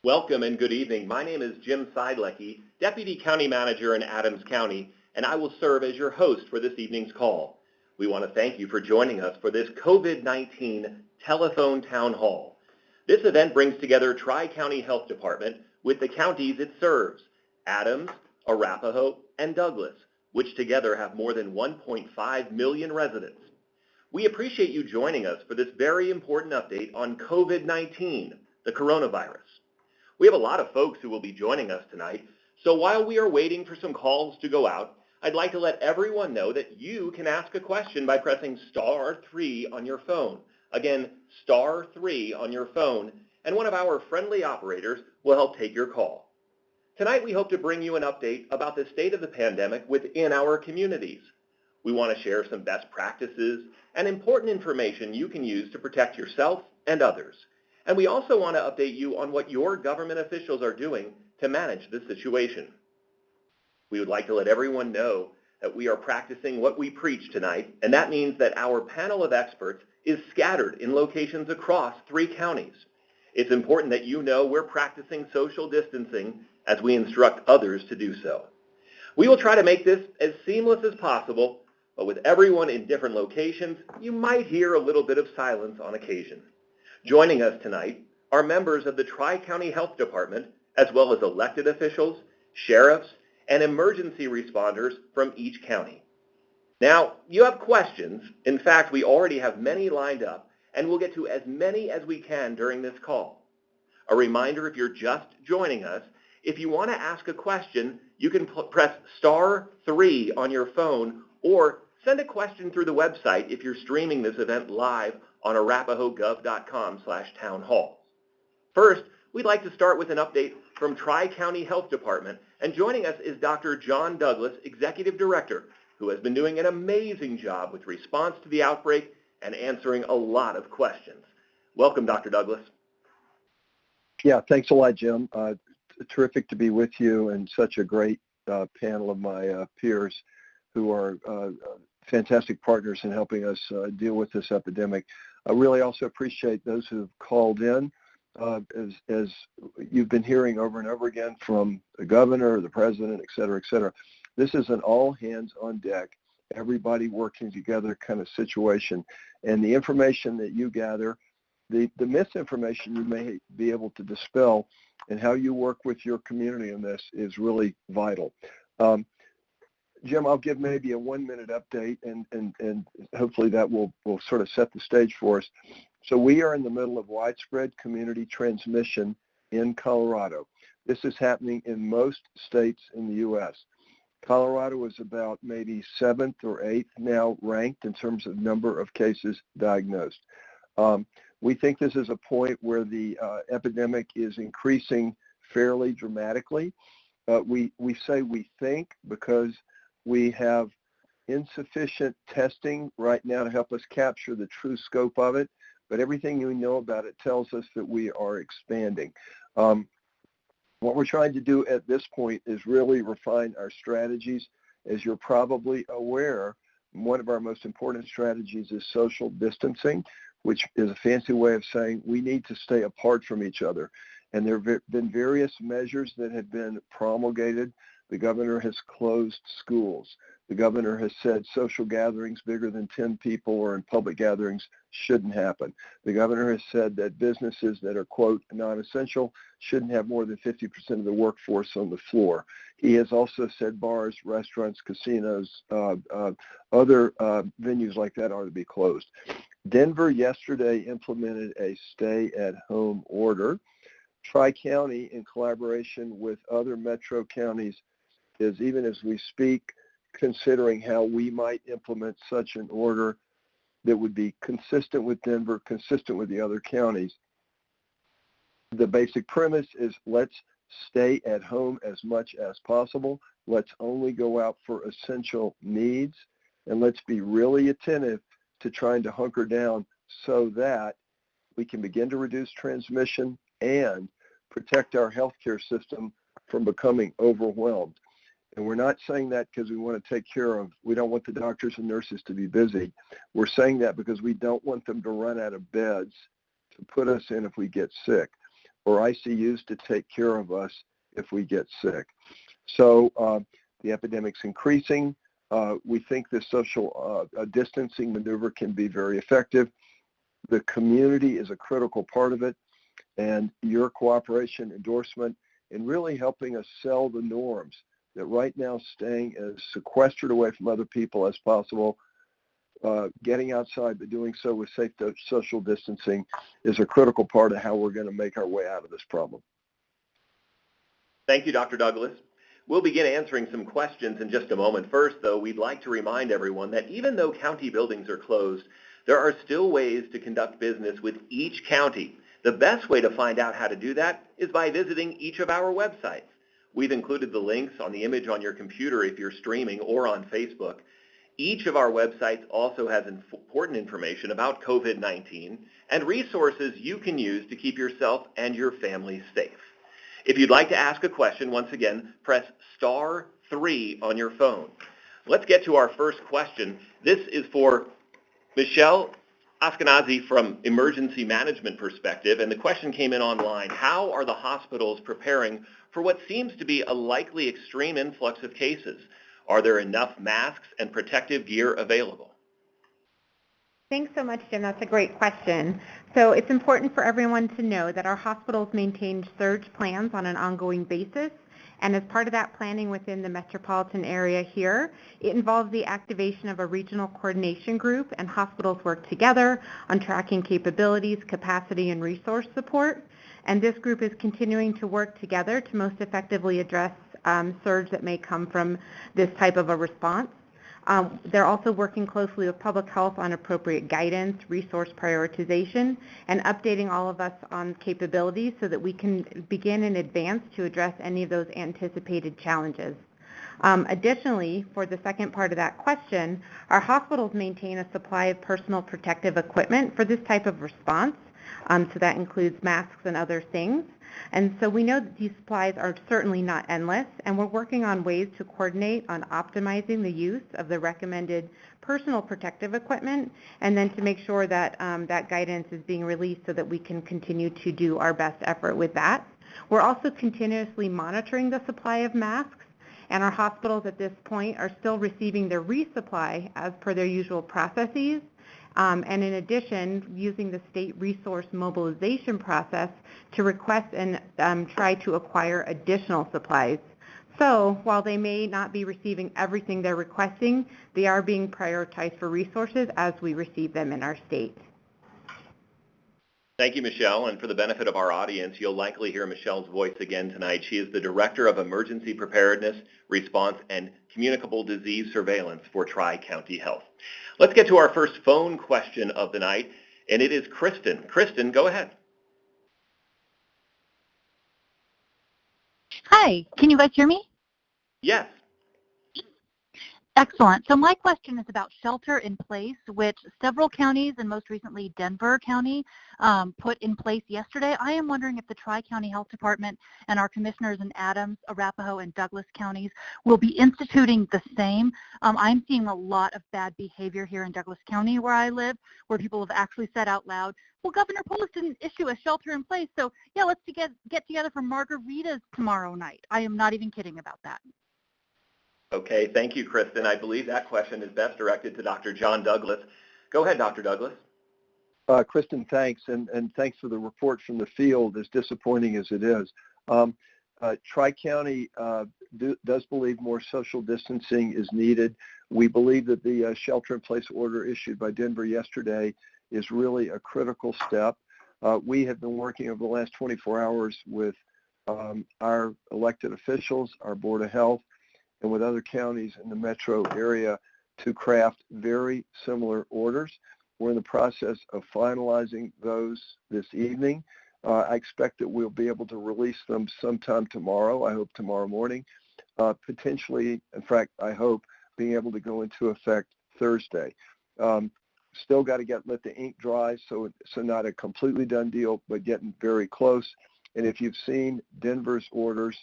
Welcome and good evening. My name is Jim Seidlecki, Deputy County Manager in Adams County, and I will serve as your host for this evening's call. We want to thank you for joining us for this COVID-19 telephone town hall. This event brings together Tri-County Health Department with the counties it serves, Adams, Arapahoe, and Douglas, which together have more than 1.5 million residents. We appreciate you joining us for this very important update on COVID-19, the coronavirus. We have a lot of folks who will be joining us tonight, so while we are waiting for some calls to go out, I'd like to let everyone know that you can ask a question by pressing *3 on your phone. Again, *3 on your phone, and one of our friendly operators will help take your call. Tonight we hope to bring you an update about the state of the pandemic within our communities. We want to share some best practices and important information you can use to protect yourself and others. And we also want to update you on what your government officials are doing to manage this situation. We would like to let everyone know that we are practicing what we preach tonight, and that means that our panel of experts is scattered in locations across 3 counties. It's important that you know we're practicing social distancing as we instruct others to do so. We will try to make this as seamless as possible, but with everyone in different locations, you might hear a little bit of silence on occasion. Joining us tonight are members of the Tri-County Health Department, as well as elected officials, sheriffs, and emergency responders from each county. Now, you have questions. In fact, we already have many lined up, and we'll get to as many as we can during this call. A reminder, if you're just joining us, if you want to ask a question, you can press *3 on your phone or send a question through the website if you're streaming this event live on arapahogov.com/townhall. First, we'd like to start with an update from Tri-County Health Department, and joining us is Dr. John Douglas, Executive Director, who has been doing an amazing job with response to the outbreak and answering a lot of questions. Welcome, Dr. Douglas. Yeah, thanks a lot, Jim. Terrific to be with you and such a great panel of my peers who are fantastic partners in helping us deal with this epidemic. I really also appreciate those who've called in. As you've been hearing over and over again from the governor, the president, et cetera, this is an all hands on deck, everybody working together kind of situation. And the information that you gather, the misinformation you may be able to dispel, and how you work with your community in this is really vital. Jim, I'll give maybe a 1-minute update, and hopefully that will sort of set the stage for us. So we are in the middle of widespread community transmission in Colorado. This is happening in most states in the U.S. Colorado is about maybe 7th or 8th now ranked in terms of number of cases diagnosed. We think this is a point where the epidemic is increasing fairly dramatically. We say we think because we have insufficient testing right now to help us capture the true scope of it, but everything we know about it tells us that we are expanding. What we're trying to do at this point is really refine our strategies. As you're probably aware, one of our most important strategies is social distancing, which is a fancy way of saying we need to stay apart from each other. And there have been various measures that have been promulgated. The governor has closed schools. The governor has said social gatherings bigger than 10 people or in public gatherings shouldn't happen. The governor has said that businesses that are, quote, non-essential shouldn't have more than 50% of the workforce on the floor. He has also said bars, restaurants, casinos, other venues like that are to be closed. Denver yesterday implemented a stay-at-home order. Tri-County, in collaboration with other metro counties, is, even as we speak, considering how we might implement such an order that would be consistent with Denver, consistent with the other counties. The basic premise is let's stay at home as much as possible. Let's only go out for essential needs, and let's be really attentive to trying to hunker down so that we can begin to reduce transmission and protect our healthcare system from becoming overwhelmed. And we're not saying that because we want to take care of, we don't want the doctors and nurses to be busy. We're saying that because we don't want them to run out of beds to put us in if we get sick. or ICUs to take care of us if we get sick. So the epidemic's increasing. We think this social distancing maneuver can be very effective. The community is a critical part of it, and your cooperation, endorsement, and really helping us sell the norms that right now staying as sequestered away from other people as possible, getting outside but doing so with safe social distancing is a critical part of how we're going to make our way out of this problem. Thank you, Dr. Douglas. We'll begin answering some questions in just a moment. First, though, we'd like to remind everyone that even though county buildings are closed, there are still ways to conduct business with each county. The best way to find out how to do that is by visiting each of our websites. We've included the links on the image on your computer if you're streaming or on Facebook. Each of our websites also has important information about COVID-19 and resources you can use to keep yourself and your family safe. If you'd like to ask a question, once again, press *3 on your phone. Let's get to our first question. This is for Michelle Ashkenazi from Emergency Management Perspective, and the question came in online. How are the hospitals preparing for what seems to be a likely extreme influx of cases? Are there enough masks and protective gear available? Thanks so much, Jim. That's a great question. So it's important for everyone to know that our hospitals maintain surge plans on an ongoing basis. And as part of that planning within the metropolitan area here, it involves the activation of a regional coordination group, and hospitals work together on tracking capabilities, capacity, and resource support. And this group is continuing to work together to most effectively address surge that may come from this type of a response. They're also working closely with public health on appropriate guidance, resource prioritization, and updating all of us on capabilities so that we can begin in advance to address any of those anticipated challenges. Additionally, for the second part of that question, our hospitals maintain a supply of personal protective equipment for this type of response. So that includes masks and other things. And so we know that these supplies are certainly not endless, and we're working on ways to coordinate on optimizing the use of the recommended personal protective equipment, and then to make sure that that guidance is being released so that we can continue to do our best effort with that. We're also continuously monitoring the supply of masks, and our hospitals at this point are still receiving their resupply as per their usual processes. And in addition, using the state resource mobilization process to request and try to acquire additional supplies. So while they may not be receiving everything they're requesting, they are being prioritized for resources as we receive them in our state. Thank you, Michelle. And for the benefit of our audience, you'll likely hear Michelle's voice again tonight. She is the Director of Emergency Preparedness, Response, and Communicable Disease Surveillance for Tri-County Health. Let's get to our first phone question of the night, and it is Kristen. Kristen, go ahead. Hi, can you guys hear me? Yes. Excellent. So my question is about shelter in place, which several counties and most recently Denver County put in place yesterday. I am wondering if the Tri-County Health Department and our commissioners in Adams, Arapahoe, and Douglas counties will be instituting the same. I'm seeing a lot of bad behavior here in Douglas County where I live, where people have actually said out loud, well, Governor Polis didn't issue a shelter in place, so yeah, let's get together for margaritas tomorrow night. I am not even kidding about that. Okay, thank you, Kristen. I believe that question is best directed to Dr. John Douglas. Go ahead, Dr. Douglas. Kristen, thanks, and thanks for the report from the field, as disappointing as it is. Tri-County does believe more social distancing is needed. We believe that the shelter-in-place order issued by Denver yesterday is really a critical step. We have been working over the last 24 hours with our elected officials, our Board of Health, and with other counties in the metro area to craft very similar orders. We're in the process of finalizing those this evening. I expect that we'll be able to release them sometime tomorrow, I hope tomorrow morning. Potentially, in fact, I hope being able to go into effect Thursday. Still got to let the ink dry, so not a completely done deal, but getting very close. And if you've seen Denver's orders,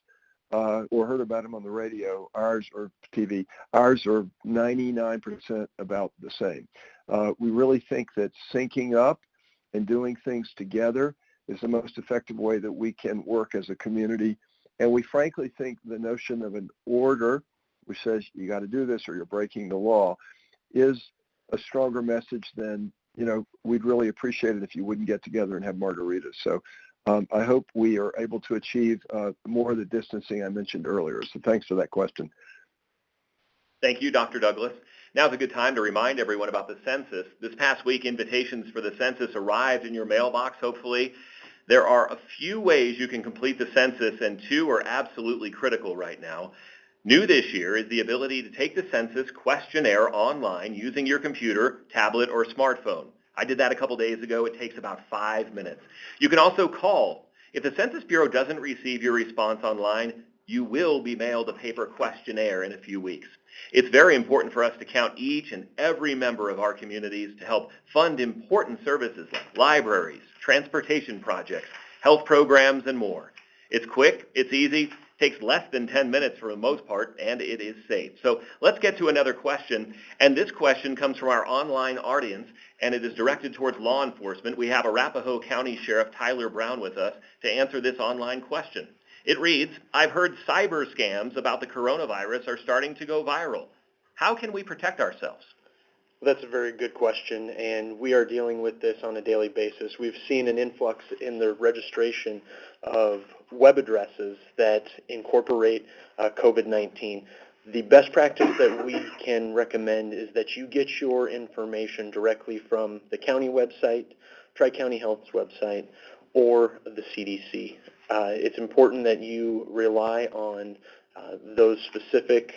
or heard about them on the radio, ours or TV, ours are 99% about the same. We really think that syncing up and doing things together is the most effective way that we can work as a community. And we frankly think the notion of an order, which says you got to do this or you're breaking the law, is a stronger message than, we'd really appreciate it if you wouldn't get together and have margaritas. So I hope we are able to achieve more of the distancing I mentioned earlier. So thanks for that question. Thank you, Dr. Douglas. Now's a good time to remind everyone about the census. This past week, invitations for the census arrived in your mailbox, hopefully. There are a few ways you can complete the census, and two are absolutely critical right now. New this year is the ability to take the census questionnaire online using your computer, tablet, or smartphone. I did that a couple days ago. It takes about 5 minutes. You can also call. If the Census Bureau doesn't receive your response online, you will be mailed a paper questionnaire in a few weeks. It's very important for us to count each and every member of our communities to help fund important services like libraries, transportation projects, health programs, and more. It's quick, it's easy, takes less than 10 minutes for the most part, and it is safe. So let's get to another question. And this question comes from our online audience, and it is directed towards law enforcement. We have Arapahoe County Sheriff Tyler Brown with us to answer this online question. It reads, I've heard cyber scams about the coronavirus are starting to go viral. How can we protect ourselves? That's a very good question, and we are dealing with this on a daily basis. We've seen an influx in the registration of web addresses that incorporate COVID-19. The best practice that we can recommend is that you get your information directly from the county website, Tri-County Health's website, or the CDC. It's important that you rely on those specific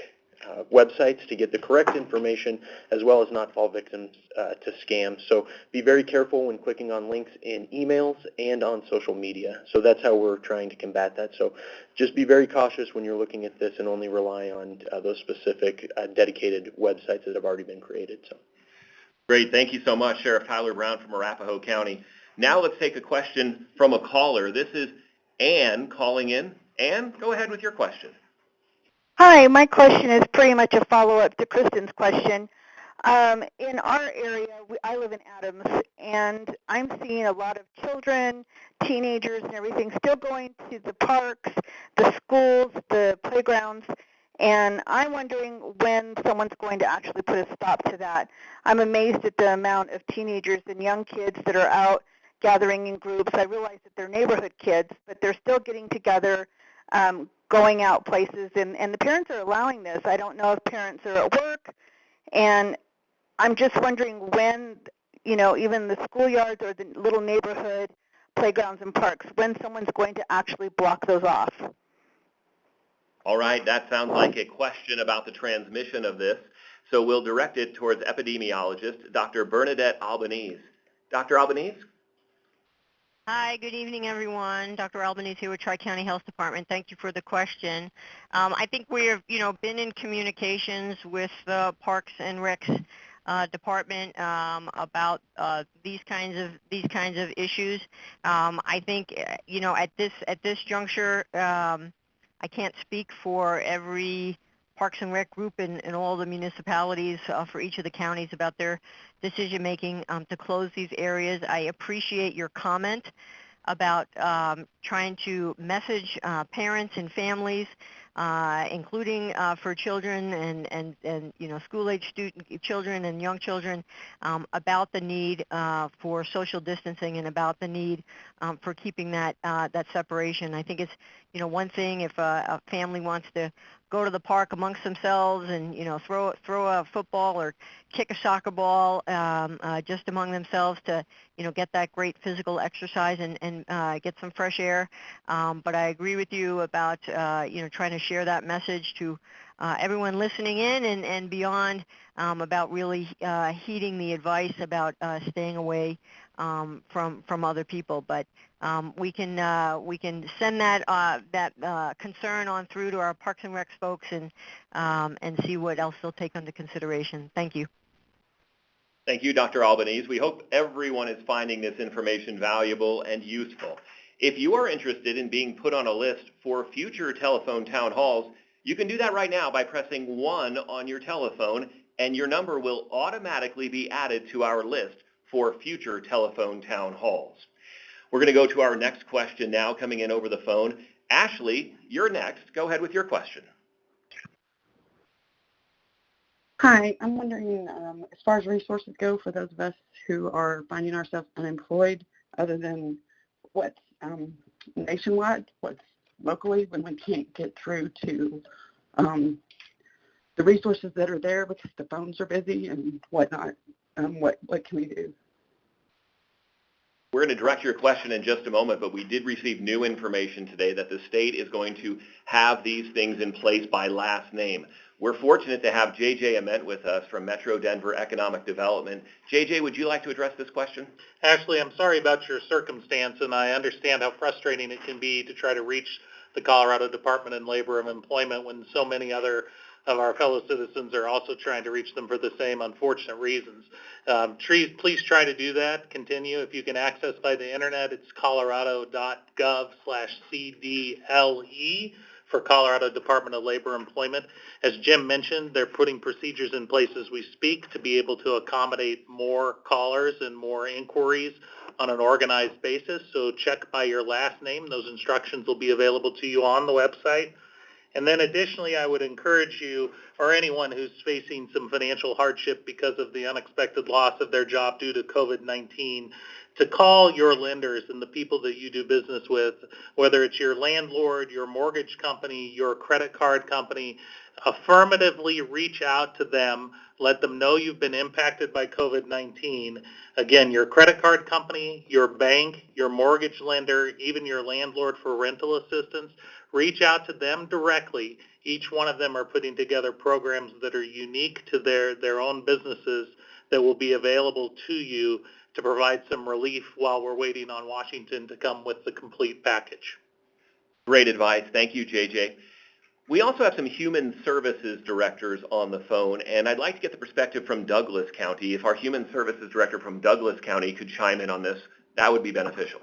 websites to get the correct information, as well as not fall victims to scams. So be very careful when clicking on links in emails and on social media. So that's how we're trying to combat that. So just be very cautious when you're looking at this and only rely on those specific dedicated websites that have already been created. So. Great. Thank you so much, Sheriff Tyler Brown from Arapahoe County. Now let's take a question from a caller. This is Ann calling in. Ann, go ahead with your question. Hi, my question is pretty much a follow-up to Kristen's question. In our area, I live in Adams, and I'm seeing a lot of children, teenagers, and everything still going to the parks, the schools, the playgrounds, and I'm wondering when someone's going to actually put a stop to that. I'm amazed at the amount of teenagers and young kids that are out gathering in groups. I realize that they're neighborhood kids, but they're still getting together, going out places, and the parents are allowing this. I don't know if parents are at work, and I'm just wondering when, even the schoolyards or the little neighborhood playgrounds and parks, when someone's going to actually block those off. All right, that sounds like a question about the transmission of this, so we'll direct it towards epidemiologist Dr. Bernadette Albanese. Dr. Albanese? Hi, good evening, everyone. Dr. Albanese here with Tri-County Health Department. Thank you for the question. I think we have, been in communications with the Parks and Recs department about these kinds of issues. I think, at this juncture, I can't speak for every Parks and Rec group in all the municipalities for each of the counties about their decision making to close these areas. I appreciate your comment about trying to message parents and families, including for children and school-age children and young children, about the need for social distancing and about the need for keeping that separation. I think it's one thing if a family wants to go to the park amongst themselves and throw a football or kick a soccer ball just among themselves to get that great physical exercise and get some fresh air. But I agree with you about trying to share that message to everyone listening in and beyond about really heeding the advice about staying away from other people. But we can send that concern on through to our Parks and Rec folks and see what else they'll take under consideration. Thank you. Thank you, Dr. Albanese. We hope everyone is finding this information valuable and useful. If you are interested in being put on a list for future telephone town halls, you can do that right now by pressing 1 on your telephone, and your number will automatically be added to our list for future telephone town halls. We're going to go to our next question now, coming in over the phone. Ashley, you're next. Go ahead with your question. Hi, I'm wondering, as far as resources go for those of us who are finding ourselves unemployed, other than what's nationwide, what's locally when we can't get through to the resources that are there because the phones are busy and whatnot, what can we do? We're going to direct your question in just a moment, but we did receive new information today that the state is going to have these things in place by last name. We're fortunate to have J.J. Ament with us from Metro Denver Economic Development. J.J., would you like to address this question? Ashley, I'm sorry about your circumstance, and I understand how frustrating it can be to try to reach the Colorado Department of Labor and Employment when so many other of our fellow citizens are also trying to reach them for the same unfortunate reasons. Please try to do that. Continue. If you can access by the internet, it's colorado.gov/CDLE for Colorado Department of Labor and Employment. As Jim mentioned, they're putting procedures in place as we speak to be able to accommodate more callers and more inquiries on an organized basis. So check by your last name. Those instructions will be available to you on the website. And then additionally, I would encourage you or anyone who's facing some financial hardship because of the unexpected loss of their job due to COVID-19 to call your lenders and the people that you do business with, whether it's your landlord, your mortgage company, your credit card company. Affirmatively reach out to them, let them know you've been impacted by COVID-19. Again, your credit card company, your bank, your mortgage lender, even your landlord for rental assistance, reach out to them directly. Each one of them are putting together programs that are unique to their own businesses that will be available to you to provide some relief while we're waiting on Washington to come with the complete package. Great advice. Thank you, JJ. We also have some human services directors on the phone, and I'd like to get the perspective from Douglas County. If our human services director from Douglas County could chime in on this, that would be beneficial.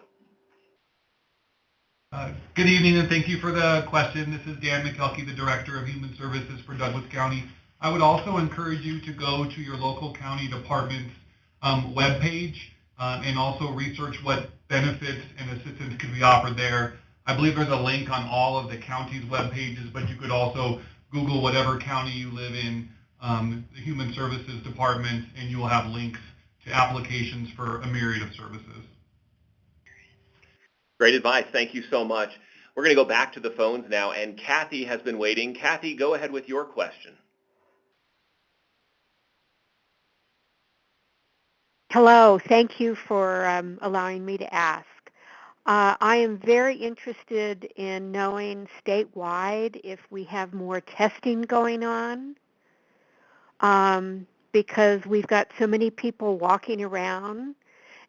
Good evening, and thank you for the question. This is Dan McKelkey, the Director of Human Services for Douglas County. I would also encourage you to go to your local county department's webpage and also research what benefits and assistance could be offered there. I believe there's a link on all of the county's web pages, but you could also Google whatever county you live in, the Human Services Department, and you will have links to applications for a myriad of services. Great advice. Thank you so much. We're going to go back to the phones now, and Kathy has been waiting. Kathy, go ahead with your question. Hello. Thank you for allowing me to ask. I am very interested in knowing statewide if we have more testing going on, because we've got so many people walking around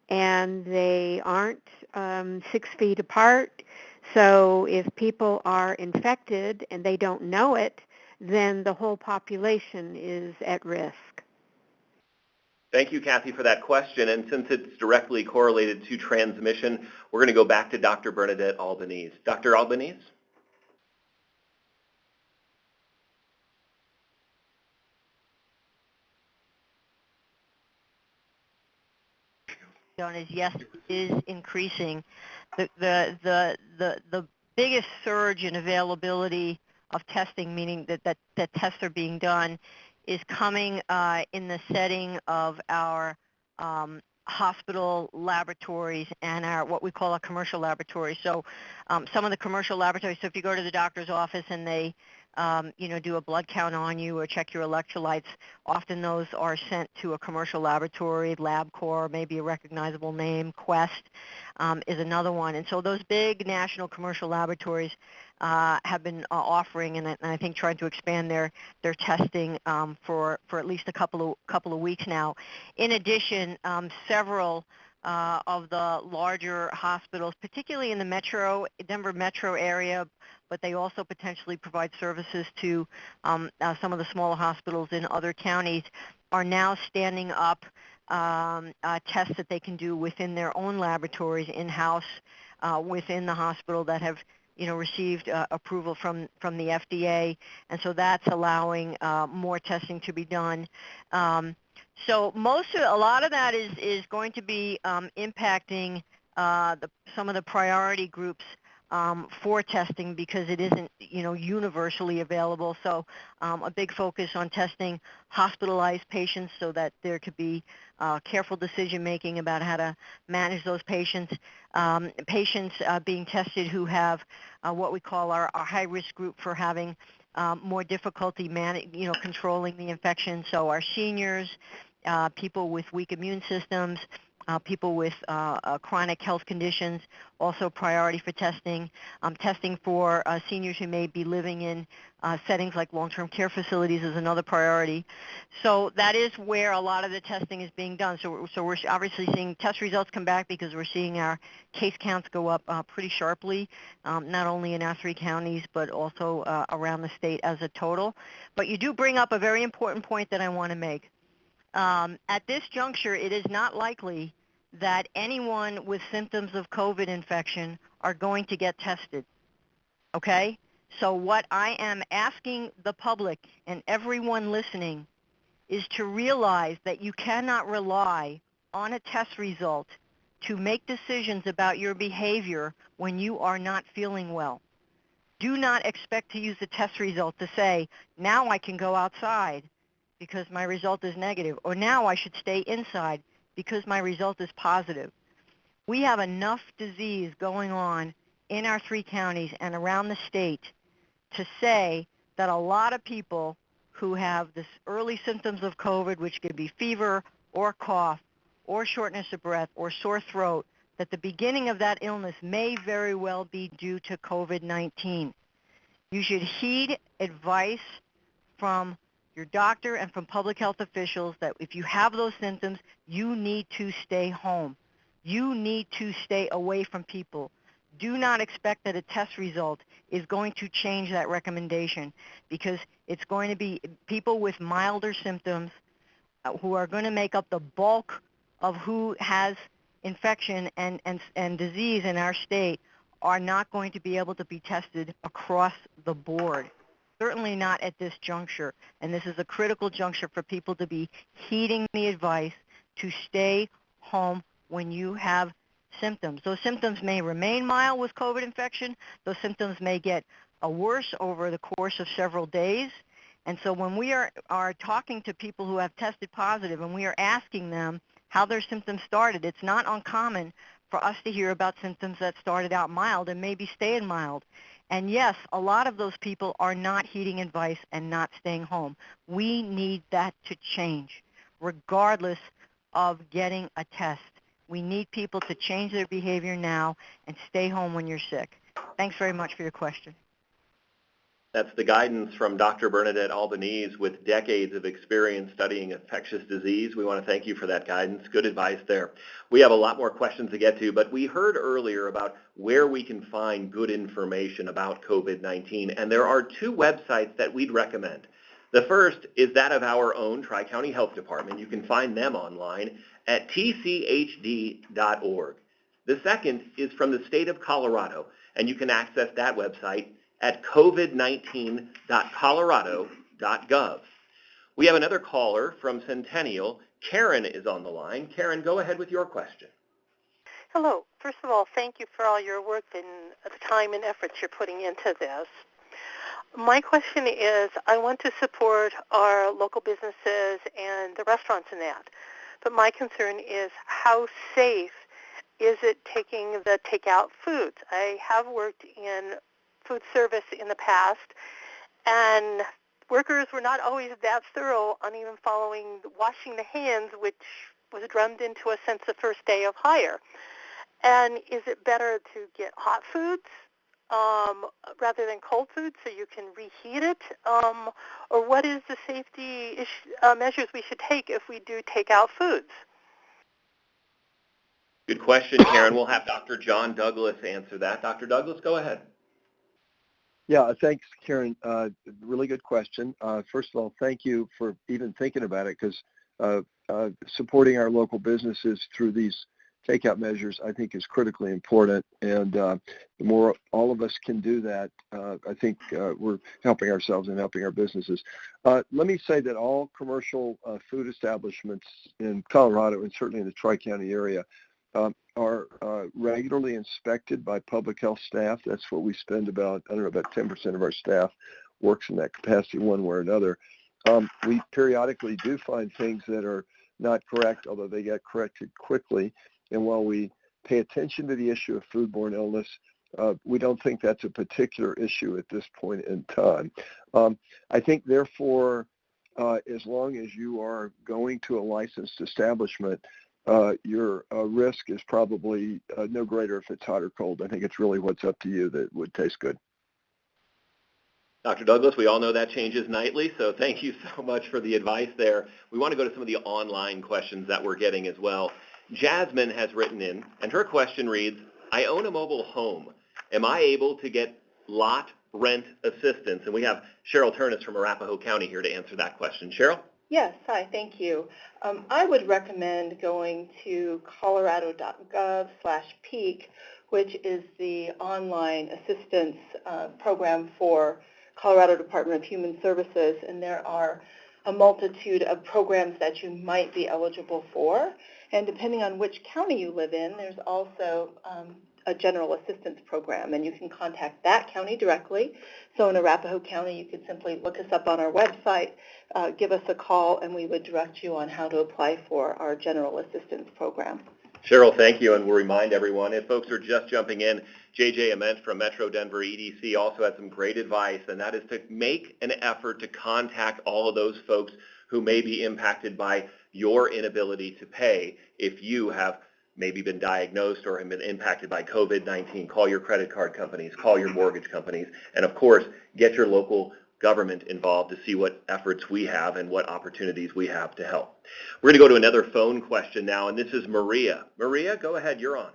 and they aren't 6 feet apart. So if people are infected and they don't know it, then the whole population is at risk. Thank you, Kathy, for that question. And since it's directly correlated to transmission, we're going to go back to Dr. Bernadette Albanese. Dr. Albanese? Is yes, it is increasing. The biggest surge in availability of testing, meaning that tests are being done, is coming in the setting of our hospital laboratories and our what we call a commercial laboratory. So some of the commercial laboratories, so if you go to the doctor's office and they do a blood count on you or check your electrolytes, often those are sent to a commercial laboratory, LabCorp, maybe a recognizable name, Quest is another one. And so those big national commercial laboratories have been offering and I think trying to expand their testing for at least a couple of weeks now. In addition, several of the larger hospitals, particularly in the Denver metro area, but they also potentially provide services to some of the smaller hospitals in other counties, are now standing up tests that they can do within their own laboratories in-house within the hospital that have received approval from the FDA, and so that's allowing more testing to be done. So a lot of that is going to be impacting some of the priority groups for testing because it isn't, universally available. So a big focus on testing hospitalized patients so that there could be careful decision making about how to manage those patients. Patients being tested who have what we call our high-risk group for having more difficulty controlling the infection. So our seniors, people with weak immune systems, people with chronic health conditions, also priority for testing. Testing for seniors who may be living in settings like long-term care facilities is another priority. So that is where a lot of the testing is being done. So we're obviously seeing test results come back because we're seeing our case counts go up pretty sharply, not only in our 3 counties, but also around the state as a total. But you do bring up a very important point that I want to make. At this juncture, it is not likely that anyone with symptoms of COVID infection are going to get tested, okay? So what I am asking the public and everyone listening is to realize that you cannot rely on a test result to make decisions about your behavior when you are not feeling well. Do not expect to use the test result to say, now I can go outside because my result is negative, or now I should stay inside because my result is positive. We have enough disease going on in our 3 counties and around the state to say that a lot of people who have this early symptoms of COVID, which could be fever or cough or shortness of breath or sore throat, that the beginning of that illness may very well be due to COVID-19. You should heed advice from your doctor and from public health officials that if you have those symptoms, you need to stay home. You need to stay away from people. Do not expect that a test result is going to change that recommendation because it's going to be people with milder symptoms who are going to make up the bulk of who has infection and disease in our state are not going to be able to be tested across the board. Certainly not at this juncture. And this is a critical juncture for people to be heeding the advice to stay home when you have symptoms. Those symptoms may remain mild with COVID infection. Those symptoms may get worse over the course of several days. And so when we are talking to people who have tested positive and we are asking them how their symptoms started, it's not uncommon for us to hear about symptoms that started out mild and maybe stayed mild. And yes, a lot of those people are not heeding advice and not staying home. We need that to change, regardless of getting a test. We need people to change their behavior now and stay home when you're sick. Thanks very much for your question. That's the guidance from Dr. Bernadette Albanese with decades of experience studying infectious disease. We want to thank you for that guidance. Good advice there. We have a lot more questions to get to, but we heard earlier about where we can find good information about COVID-19, and there are 2 websites that we'd recommend. The first is that of our own Tri-County Health Department. You can find them online at tchd.org. The second is from the state of Colorado, and you can access that website at covid19.colorado.gov. We have another caller from Centennial. Karen is on the line. Karen, go ahead with your question. Hello. First of all, thank you for all your work and the time and efforts you're putting into this. My question is, I want to support our local businesses and the restaurants in that, but my concern is how safe is it taking the takeout foods? I have worked in food service in the past, and workers were not always that thorough on even following washing the hands, which was drummed into a sense the first day of hire. And is it better to get hot foods rather than cold foods so you can reheat it? Or what is the safety measures we should take if we do take out foods? Good question, Karen. We'll have Dr. John Douglas answer that. Dr. Douglas, go ahead. Yeah, thanks, Karen. Really good question. First of all, thank you for even thinking about it, because supporting our local businesses through these takeout measures, I think, is critically important. And the more all of us can do that, I think we're helping ourselves and helping our businesses. Let me say that all commercial food establishments in Colorado, and certainly in the Tri-County area, are regularly inspected by public health staff. That's what we spend about 10% of our staff works in that capacity one way or another. We periodically do find things that are not correct, although they get corrected quickly. And while we pay attention to the issue of foodborne illness, we don't think that's a particular issue at this point in time. I think, therefore, as long as you are going to a licensed establishment, your risk is probably no greater if it's hot or cold. I think it's really what's up to you that would taste good. Dr. Douglas, we all know that changes nightly, so thank you so much for the advice there. We want to go to some of the online questions that we're getting as well. Jasmine has written in, and her question reads, I own a mobile home. Am I able to get lot rent assistance? And we have Cheryl Turnus from Arapahoe County here to answer that question. Cheryl? Yes, hi, thank you. I would recommend going to colorado.gov/peak, which is the online assistance program for Colorado Department of Human Services, and there are a multitude of programs that you might be eligible for. And depending on which county you live in, there's also a general assistance program, and you can contact that county directly. So in Arapahoe County, you could simply look us up on our website, give us a call, and we would direct you on how to apply for our general assistance program. Cheryl, thank you, and we'll remind everyone, if folks are just jumping in, J.J. Ament from Metro Denver EDC also had some great advice, and that is to make an effort to contact all of those folks who may be impacted by your inability to pay if you have maybe been diagnosed or have been impacted by COVID-19. Call your credit card companies, call your mortgage companies, and of course, get your local government involved to see what efforts we have and what opportunities we have to help. We're going to go to another phone question now, and this is Maria. Maria, go ahead, you're on.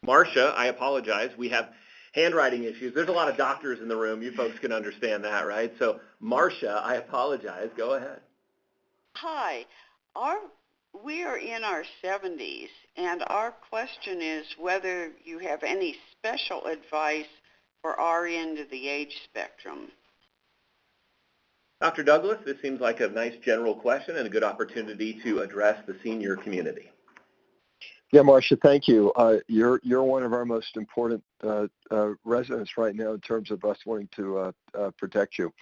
Marcia, I apologize. We have handwriting issues. There's a lot of doctors in the room. You folks can understand that, right? So, Marcia, I apologize. Go ahead. Hi. We are in our 70s, and our question is whether you have any special advice for our end of the age spectrum. Dr. Douglas, this seems like a nice general question and a good opportunity to address the senior community. Yeah, Marcia, thank you. You're one of our most important residents right now in terms of us wanting to protect you.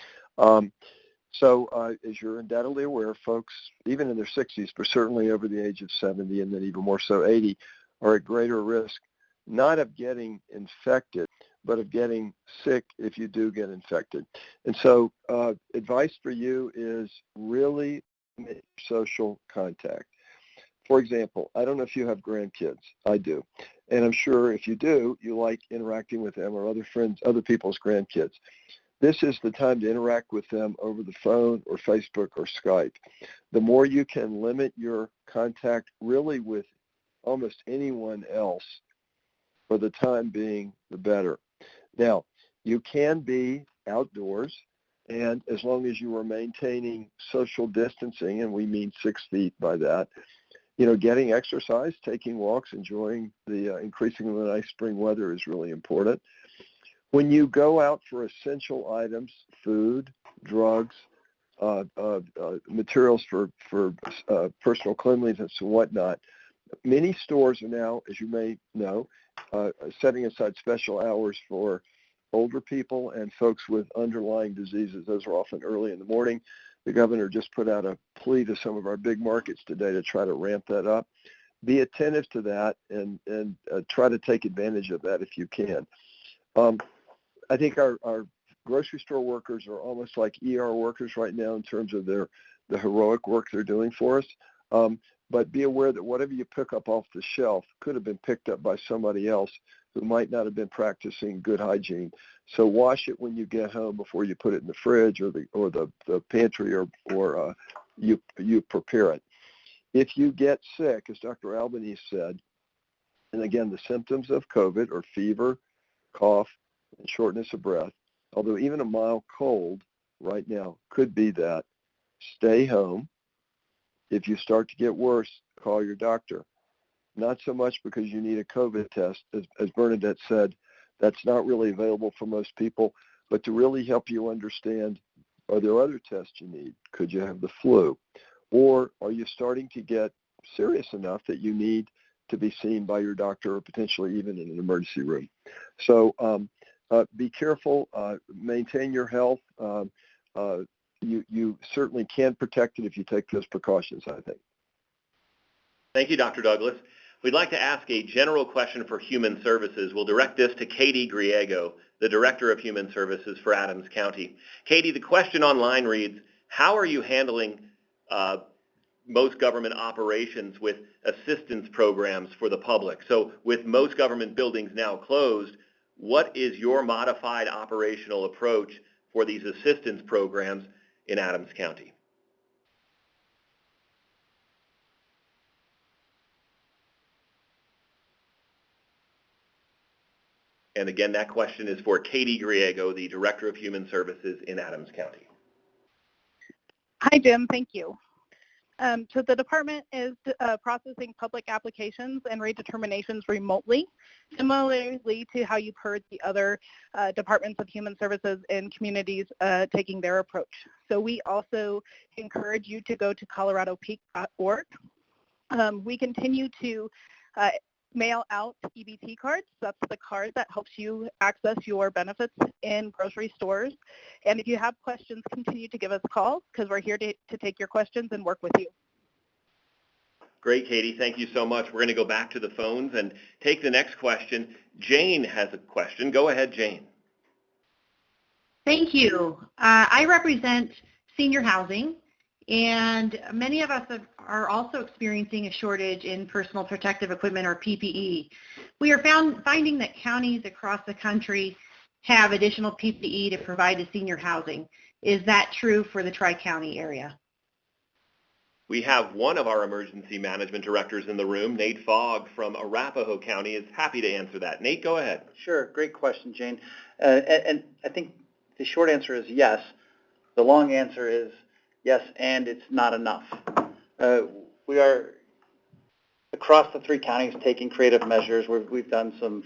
So as you're undoubtedly aware, folks, even in their 60s, but certainly over the age of 70 and then even more so 80, are at greater risk, not of getting infected, but of getting sick if you do get infected. And so advice for you is really make social contact. For example, I don't know if you have grandkids. I do. And I'm sure if you do, you like interacting with them or other friends, other people's grandkids. This is the time to interact with them over the phone or Facebook or Skype. The more you can limit your contact really with almost anyone else for the time being, the better. Now, you can be outdoors, and as long as you are maintaining social distancing, and we mean 6 feet by that, getting exercise, taking walks, enjoying the increasingly nice spring weather is really important. When you go out for essential items, food, drugs, materials for personal cleanliness and whatnot, many stores are now, as you may know, setting aside special hours for older people and folks with underlying diseases. Those are often early in the morning. The governor just put out a plea to some of our big markets today to try to ramp that up. Be attentive to that and try to take advantage of that if you can. I think our grocery store workers are almost like ER workers right now in terms of the heroic work they're doing for us. But be aware that whatever you pick up off the shelf could have been picked up by somebody else who might not have been practicing good hygiene. So wash it when you get home before you put it in the fridge or the pantry or you prepare it. If you get sick, as Dr. Albanese said, and again, the symptoms of COVID are fever, cough, and shortness of breath, although even a mild cold right now could be that. Stay home. If you start to get worse, call your doctor. Not so much because you need a COVID test, as Bernadette said, that's not really available for most people, but to really help you understand Are there other tests you need? Could you have the flu? Or are you starting to get serious enough that you need to be seen by your doctor or potentially even in an emergency room? So be careful, maintain your health. You certainly can protect it if you take those precautions, I think. Thank you, Dr. Douglas. We'd like to ask a general question for Human Services. We'll direct this to Katie Griego, the Director of Human Services for Adams County. Katie, the question online reads, how are you handling most government operations with assistance programs for the public? So with most government buildings now closed, what is your modified operational approach for these assistance programs in Adams County? And again, that question is for Katie Griego, the Director of Human Services in Adams County. Hi, Jim. Thank you. So the department is processing public applications and redeterminations remotely, similarly to how you've heard the other departments of human services and communities taking their approach. So we also encourage you to go to coloradopeak.org. We continue to mail out EBT cards. That's the card that helps you access your benefits in grocery stores. And if you have questions, continue to give us a call because we're here to take your questions and work with you. Great, Katie. Thank you so much. We're going to go back to the phones and take the next question. Jane has a question. Go ahead, Jane. Thank you. I represent senior housing, and many of us are also experiencing a shortage in personal protective equipment, or PPE. We are finding that counties across the country have additional PPE to provide to senior housing. Is that true for the Tri-County area? We have one of our emergency management directors in the room, Nate Fogg from Arapahoe County, is happy to answer that. Nate, go ahead. Sure. Great question, Jane. And I think the short answer is yes. The long answer is yes, and it's not enough. We are, across the 3 counties, taking creative measures. We've done some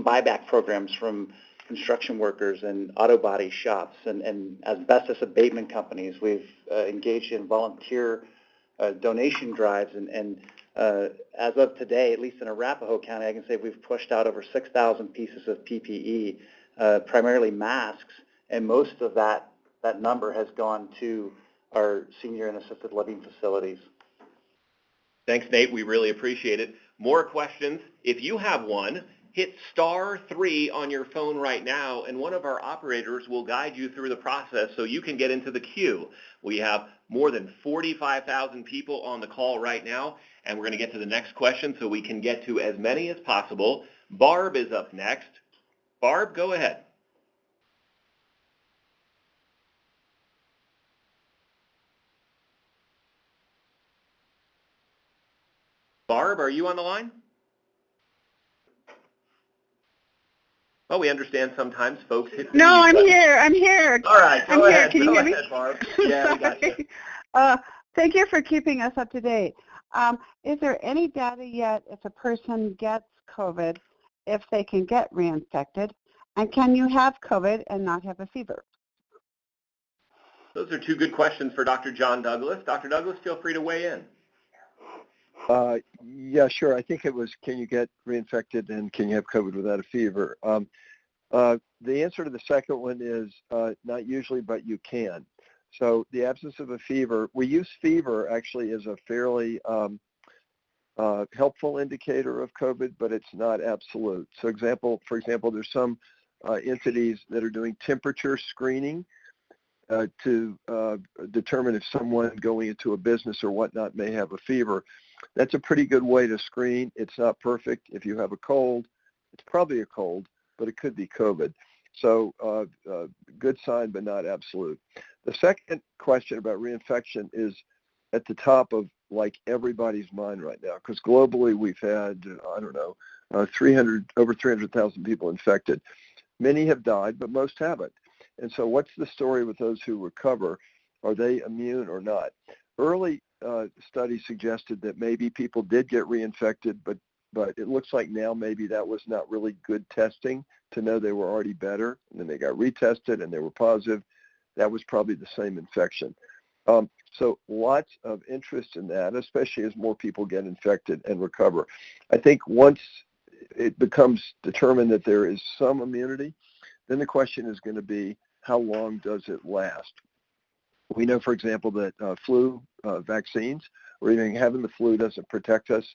buyback programs from construction workers and auto body shops and asbestos abatement companies. We've engaged in volunteer donation drives, and as of today, at least in Arapahoe County, I can say we've pushed out over 6,000 pieces of PPE, primarily masks, and most of that number has gone to our senior and assisted living facilities. Thanks, Nate. We really appreciate it. More questions. If you have one, hit *3 on your phone right now, and one of our operators will guide you through the process so you can get into the queue. We have more than 45,000 people on the call right now, and we're going to get to the next question so we can get to as many as possible. Barb is up next. Barb, go ahead. Barb, are you on the line? Well, we understand sometimes folks hit the No, I'm button. here. I'm here. All right, go ahead. Can you hear me? Go ahead, Barb. Yeah, we got you. Thank you for keeping us up to date. Is there any data yet if a person gets COVID, if they can get reinfected? And can you have COVID and not have a fever? Those are 2 good questions for Dr. John Douglas. Dr. Douglas, feel free to weigh in. Yeah, sure. I think it was, can you get reinfected and can you have COVID without a fever? The answer to the second one is not usually, but you can. So the absence of a fever, we use fever actually as a fairly helpful indicator of COVID, but it's not absolute. So for example, there's some entities that are doing temperature screening to determine if someone going into a business or whatnot may have a fever. That's a pretty good way to screen. It's not perfect. If you have a cold, it's probably a cold, but it could be COVID. So good sign, but not absolute. The second question about reinfection is at the top of like everybody's mind right now, because globally we've had, I don't know, over 300,000 people infected. Many have died, but most haven't. And so what's the story with those who recover? Are they immune or not? Early studies suggested that maybe people did get reinfected, but it looks like now maybe that was not really good testing to know they were already better, and then they got retested and they were positive. that was probably the same infection. So lots of interest in that, especially as more people get infected and recover. I think once it becomes determined that there is some immunity, then the question is going to be, how long does it last? We know, for example, that flu vaccines, or even having the flu, doesn't protect us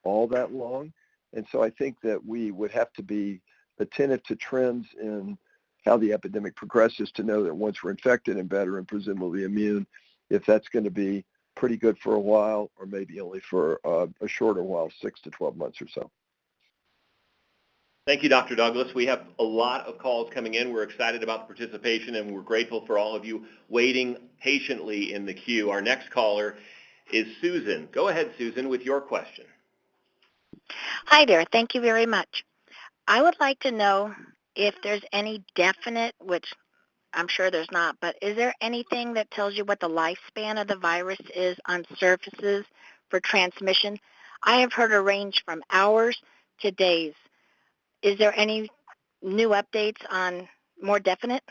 all that long. And so I think that we would have to be attentive to trends in how the epidemic progresses to know that once we're infected and better and presumably immune, if that's going to be pretty good for a while, or maybe only for a shorter while, 6 to 12 months or so. Thank you, Dr. Douglas. We have a lot of calls coming in. We're excited about the participation, and we're grateful for all of you waiting patiently in the queue. Our next caller is Susan. Go ahead, Susan, with your question. Hi there. Thank you very much. I would like to know if there's any definite, which I'm sure there's not, but is there anything that tells you what the lifespan of the virus is on surfaces for transmission? I have heard a range from hours to days. Is there any new updates on more definite?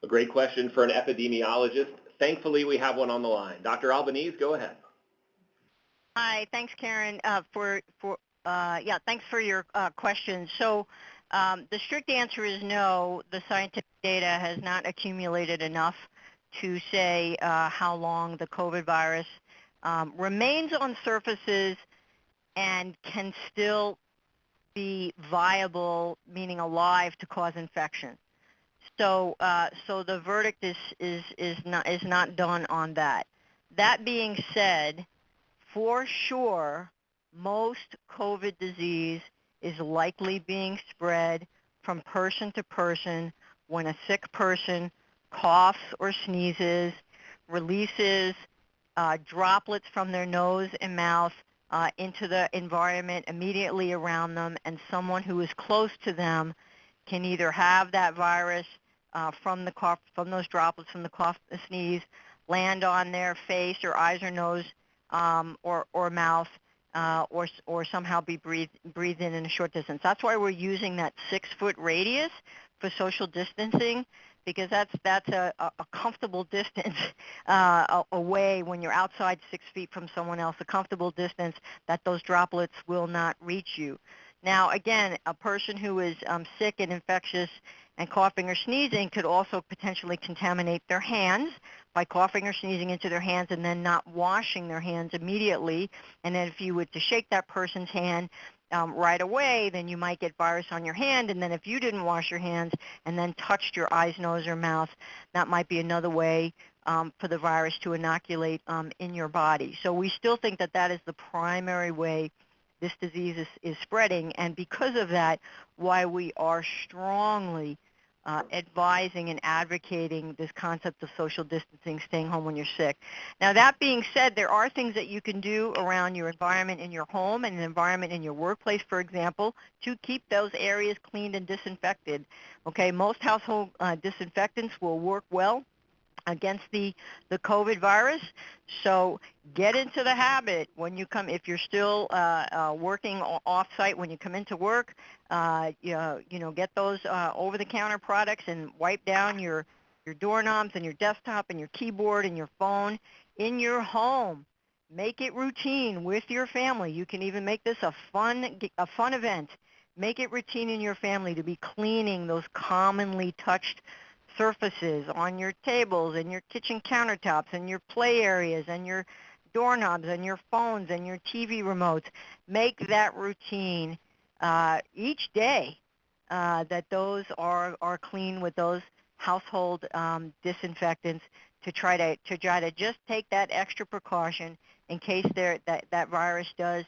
A great question for an epidemiologist. Thankfully, we have one on the line. Dr. Albanese, go ahead. Hi, thanks, Karen, thanks for your question. So the strict answer is no. The scientific data has not accumulated enough to say how long the COVID virus remains on surfaces and can still be viable, meaning alive, to cause infection. So the verdict is not done on that. That being said, for sure, most COVID disease is likely being spread from person to person when a sick person coughs or sneezes, releases droplets from their nose and mouth into the environment immediately around them, and someone who is close to them can either have that virus from the cough, from those droplets from the cough and sneeze, land on their face or eyes or nose or mouth, or somehow be breathed in a short distance. That's why we're using that 6-foot radius for social distancing, because that's a comfortable distance away when you're outside 6 feet from someone else, a comfortable distance that those droplets will not reach you. Now, again, a person who is sick and infectious and coughing or sneezing could also potentially contaminate their hands by coughing or sneezing into their hands and then not washing their hands immediately. And then if you were to shake that person's hand right away, then you might get virus on your hand. And then if you didn't wash your hands and then touched your eyes, nose, or mouth, that might be another way for the virus to inoculate in your body. So we still think that that is the primary way this disease is spreading, and because of that, why we are strongly advising and advocating this concept of social distancing, staying home when you're sick. Now, that being said, there are things that you can do around your environment in your home and an environment in your workplace, for example, to keep those areas cleaned and disinfected. Okay, most household disinfectants will work well against the COVID virus. So get into the habit when you come, if you're still working off-site, when you come into work, get those over-the-counter products and wipe down your doorknobs and your desktop and your keyboard and your phone in your home. Make it routine with your family. You can even make this a fun event. Make it routine in your family to be cleaning those commonly touched surfaces on your tables and your kitchen countertops and your play areas and your doorknobs and your phones and your TV remotes. Make that routine each day that those are clean with those household disinfectants, to try to just take that extra precaution in case that virus does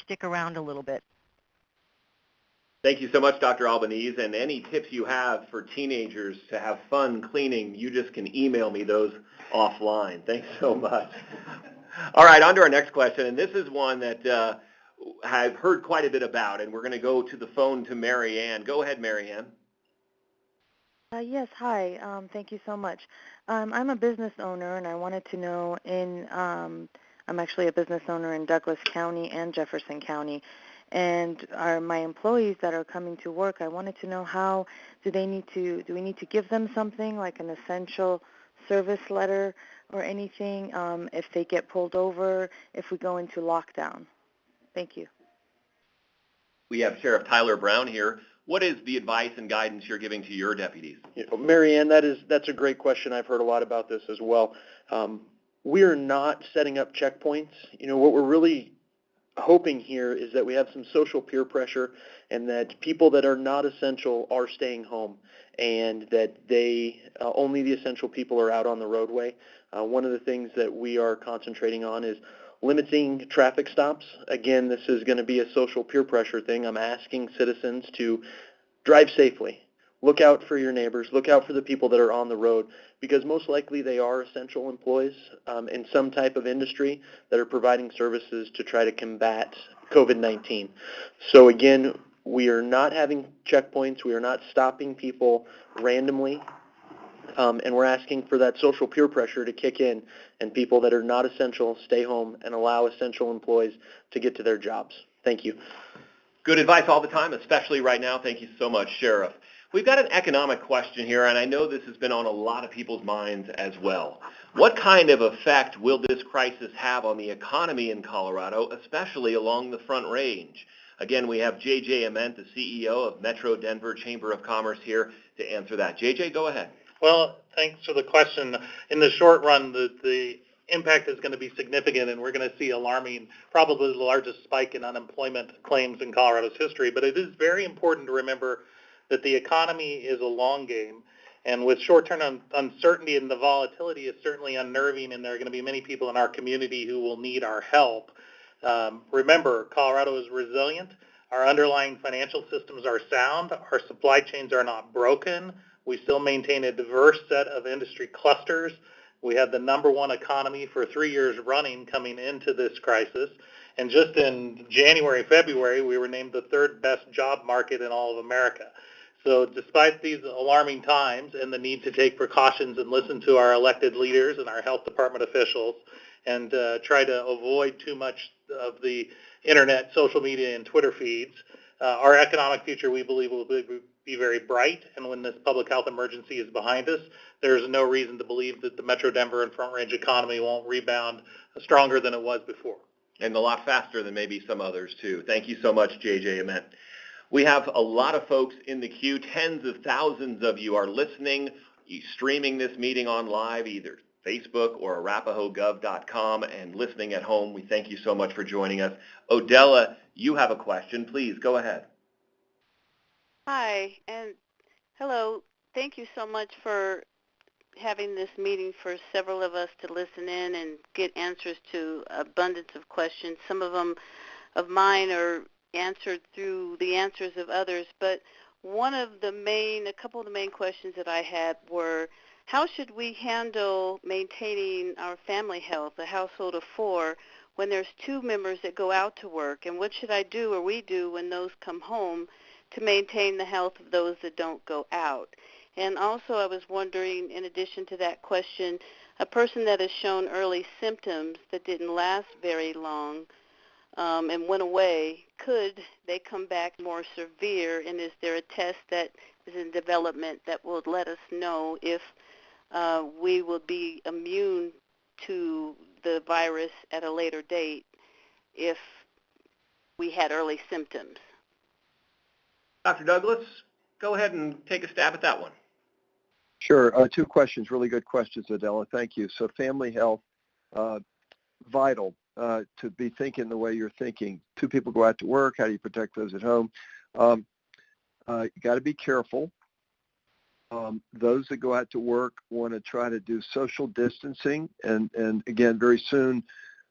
stick around a little bit. Thank you so much, Dr. Albanese. And any tips you have for teenagers to have fun cleaning, you just can email me those offline. Thanks so much. All right, on to our next question. And this is one that I've heard quite a bit about, and we're going to go to the phone to Mary Ann. Go ahead, Mary Ann. Yes, hi. Thank you so much. I'm a business owner, and I wanted to know, I'm actually a business owner in Douglas County and Jefferson County. And my employees that are coming to work, I wanted to know how do we need to give them something like an essential service letter or anything if they get pulled over, if we go into lockdown? Thank you. We have Sheriff Tyler Brown here. What is the advice and guidance you're giving to your deputies? Mary Ann, that's a great question. I've heard a lot about this as well. We are not setting up checkpoints. What we're really hoping here is that we have some social peer pressure and that people that are not essential are staying home and that only the essential people are out on the roadway. One of the things that we are concentrating on is limiting traffic stops. Again, this is going to be a social peer pressure thing. I'm asking citizens to drive safely. Look out for your neighbors. Look out for the people that are on the road because most likely they are essential employees in some type of industry that are providing services to try to combat COVID-19. So again, we are not having checkpoints. We are not stopping people randomly. And we're asking for that social peer pressure to kick in and people that are not essential stay home and allow essential employees to get to their jobs. Thank you. Good advice all the time, especially right now. Thank you so much, Sheriff. We've got an economic question here, and I know this has been on a lot of people's minds as well. What kind of effect will this crisis have on the economy in Colorado, especially along the Front Range? Again, we have J.J. Ament, the CEO of Metro Denver Chamber of Commerce, here to answer that. J.J., go ahead. Well, thanks for the question. In the short run, the impact is going to be significant, and we're going to see alarming, probably the largest spike in unemployment claims in Colorado's history. But it is very important to remember that the economy is a long game, and with short-term uncertainty and the volatility is certainly unnerving, and there are going to be many people in our community who will need our help. Remember, Colorado is resilient. Our underlying financial systems are sound. Our supply chains are not broken. We still maintain a diverse set of industry clusters. We have the #1 economy for 3 years running coming into this crisis. And just in January, February, we were named the 3rd best job market in all of America. So despite these alarming times and the need to take precautions and listen to our elected leaders and our health department officials and try to avoid too much of the internet, social media, and Twitter feeds, our economic future, we believe, will be very bright. And when this public health emergency is behind us, there's no reason to believe that the Metro Denver and Front Range economy won't rebound stronger than it was before. And a lot faster than maybe some others, too. Thank you so much, J.J. Ament. We have a lot of folks in the queue. Tens of thousands of you are listening, streaming this meeting on live, either Facebook or arapahogov.com, and listening at home. We thank you so much for joining us. Odella, you have a question. Please go ahead. Hi, and hello. Thank you so much for having this meeting for several of us to listen in and get answers to abundance of questions. Some of them of mine are answered through the answers of others, but a couple of the main questions that I had were, how should we handle maintaining our family health, a household of 4, when there's 2 members that go out to work? And what should I do or we do when those come home to maintain the health of those that don't go out? And also I was wondering, in addition to that question, a person that has shown early symptoms that didn't last very long and went away, could they come back more severe? And is there a test that is in development that will let us know if we will be immune to the virus at a later date if we had early symptoms? Dr. Douglas, go ahead and take a stab at that one. Sure. 2 questions, really good questions, Adela. Thank you. So family health, vital to be thinking the way you're thinking. 2 people go out to work. How do you protect those at home? You got to be careful. Those that go out to work want to try to do social distancing. And again, very soon,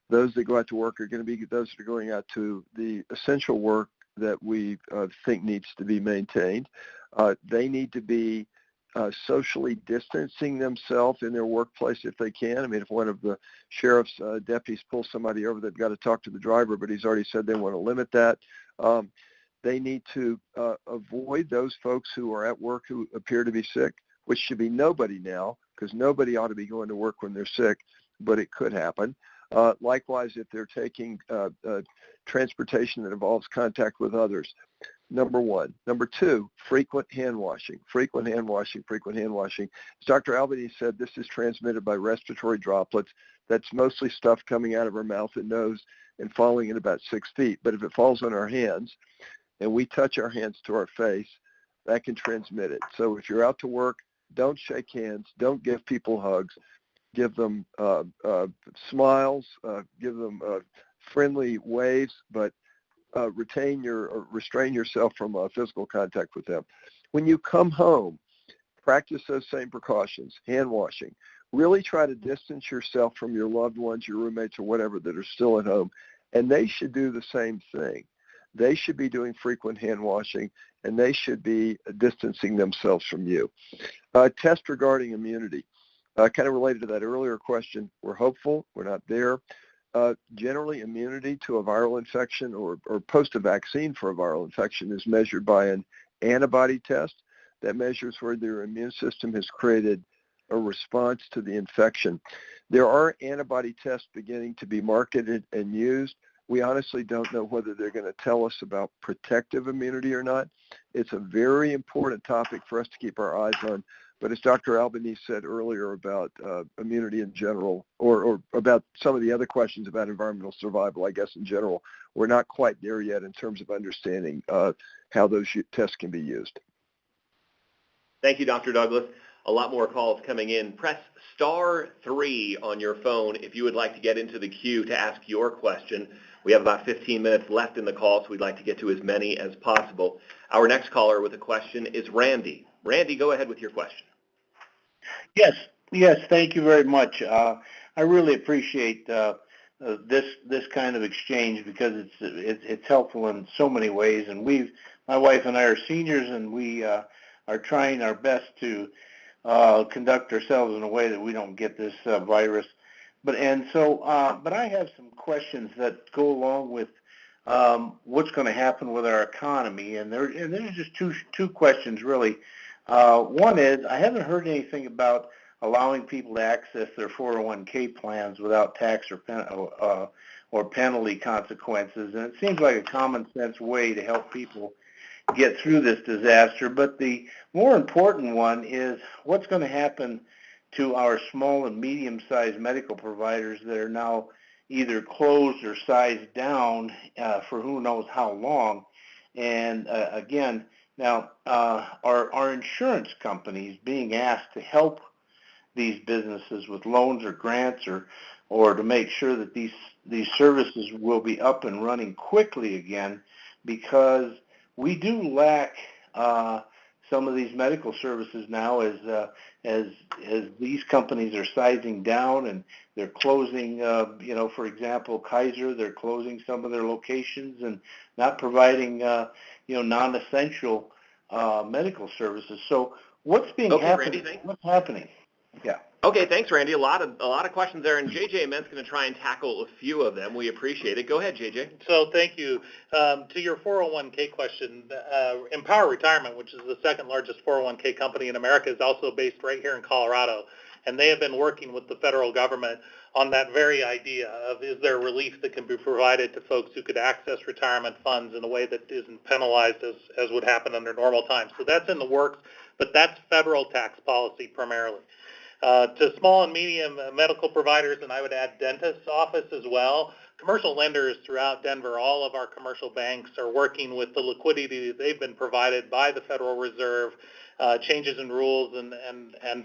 those that go out to work are going to be those that are going out to the essential work that we think needs to be maintained. They need to be socially distancing themselves in their workplace if they can. I mean, if one of the sheriff's deputies pulls somebody over, they've got to talk to the driver, but he's already said they want to limit that. They need to avoid those folks who are at work who appear to be sick, which should be nobody now, because nobody ought to be going to work when they're sick, but it could happen. Likewise, if they're taking transportation that involves contact with others. Number one. Number two, frequent hand washing. Frequent hand washing, frequent hand washing. As Dr. Albany said, this is transmitted by respiratory droplets. That's mostly stuff coming out of our mouth and nose and falling in about 6 feet. But if it falls on our hands and we touch our hands to our face, that can transmit it. So if you're out to work, don't shake hands. Don't give people hugs. Give them smiles. Give them friendly waves, but restrain yourself from physical contact with them. When you come home, practice those same precautions, hand washing. Really try to distance yourself from your loved ones, your roommates, or whatever that are still at home, and they should do the same thing. They should be doing frequent hand washing, and they should be distancing themselves from you. Test regarding immunity. Kind of related to that earlier question, we're hopeful, we're not there. Generally, immunity to a viral infection or post a vaccine for a viral infection is measured by an antibody test that measures whether your immune system has created a response to the infection. There are antibody tests beginning to be marketed and used. We honestly don't know whether they're going to tell us about protective immunity or not. It's a very important topic for us to keep our eyes on. But as Dr. Albany said earlier about immunity in general, or about some of the other questions about environmental survival, I guess in general, we're not quite there yet in terms of understanding how those tests can be used. Thank you, Dr. Douglas. A lot more calls coming in. Press *3 on your phone if you would like to get into the queue to ask your question. We have about 15 minutes left in the call, so we'd like to get to as many as possible. Our next caller with a question is Randy. Randy, go ahead with your question. Yes, thank you very much. I really appreciate this kind of exchange because it's helpful in so many ways. And my wife and I are seniors, and we are trying our best to conduct ourselves in a way that we don't get this virus. But I have some questions that go along with what's going to happen with our economy, and there's just two questions really. One is, I haven't heard anything about allowing people to access their 401k plans without tax or penalty consequences, and it seems like a common sense way to help people get through this disaster. But the more important one is what's going to happen to our small and medium-sized medical providers that are now either closed or sized down for who knows how long. And again, now are insurance companies being asked to help these businesses with loans or grants or to make sure that these services will be up and running quickly again, because we do lack some of these medical services now as these companies are sizing down and they're closing, for example, Kaiser, they're closing some of their locations and not providing, non-essential medical services. So what's being happening? Randy, what's happening? Yeah. Okay, thanks, Randy. A lot of questions there, and JJ Ament's going to try and tackle a few of them. We appreciate it. Go ahead, JJ. So thank you. To your 401k question, Empower Retirement, which is the second largest 401k company in America, is also based right here in Colorado, and they have been working with the federal government on that very idea of, is there relief that can be provided to folks who could access retirement funds in a way that isn't penalized as would happen under normal times. So that's in the works, but that's federal tax policy primarily. To small and medium medical providers, and I would add dentist's office as well, commercial lenders throughout Denver, all of our commercial banks are working with the liquidity that they've been provided by the Federal Reserve, changes in rules and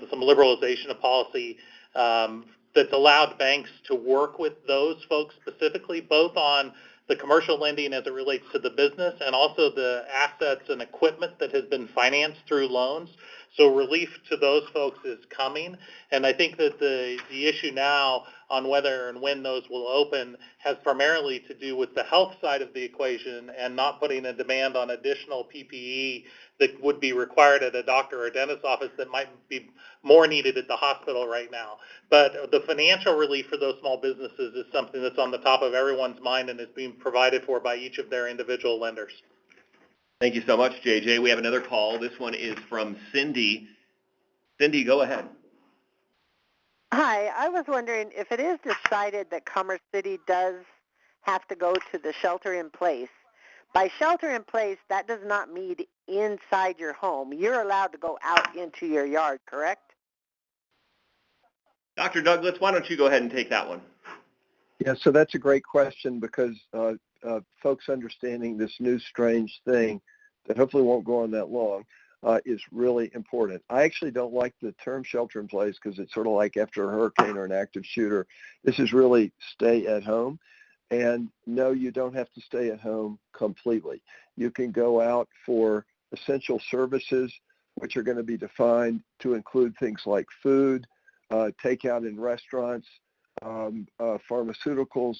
some liberalization of policy that's allowed banks to work with those folks specifically, both on the commercial lending as it relates to the business and also the assets and equipment that has been financed through loans. So relief to those folks is coming, and I think that the issue now on whether and when those will open has primarily to do with the health side of the equation and not putting a demand on additional PPE that would be required at a doctor or a dentist's office that might be more needed at the hospital right now. But the financial relief for those small businesses is something that's on the top of everyone's mind and is being provided for by each of their individual lenders. Thank you so much, JJ. We have another call. This one is from Cindy. Cindy, go ahead. Hi, I was wondering if it is decided that Commerce City does have to go to the shelter in place. By shelter in place, that does not mean inside your home. You're allowed to go out into your yard, correct? Dr. Douglas, why don't you go ahead and take that one? Yeah, so that's a great question because folks understanding this new strange thing that hopefully won't go on that long is really important. I actually don't like the term shelter in place because it's sort of like after a hurricane or an active shooter. This is really stay at home. And no, you don't have to stay at home completely. You can go out for essential services, which are going to be defined to include things like food, takeout in restaurants, pharmaceuticals,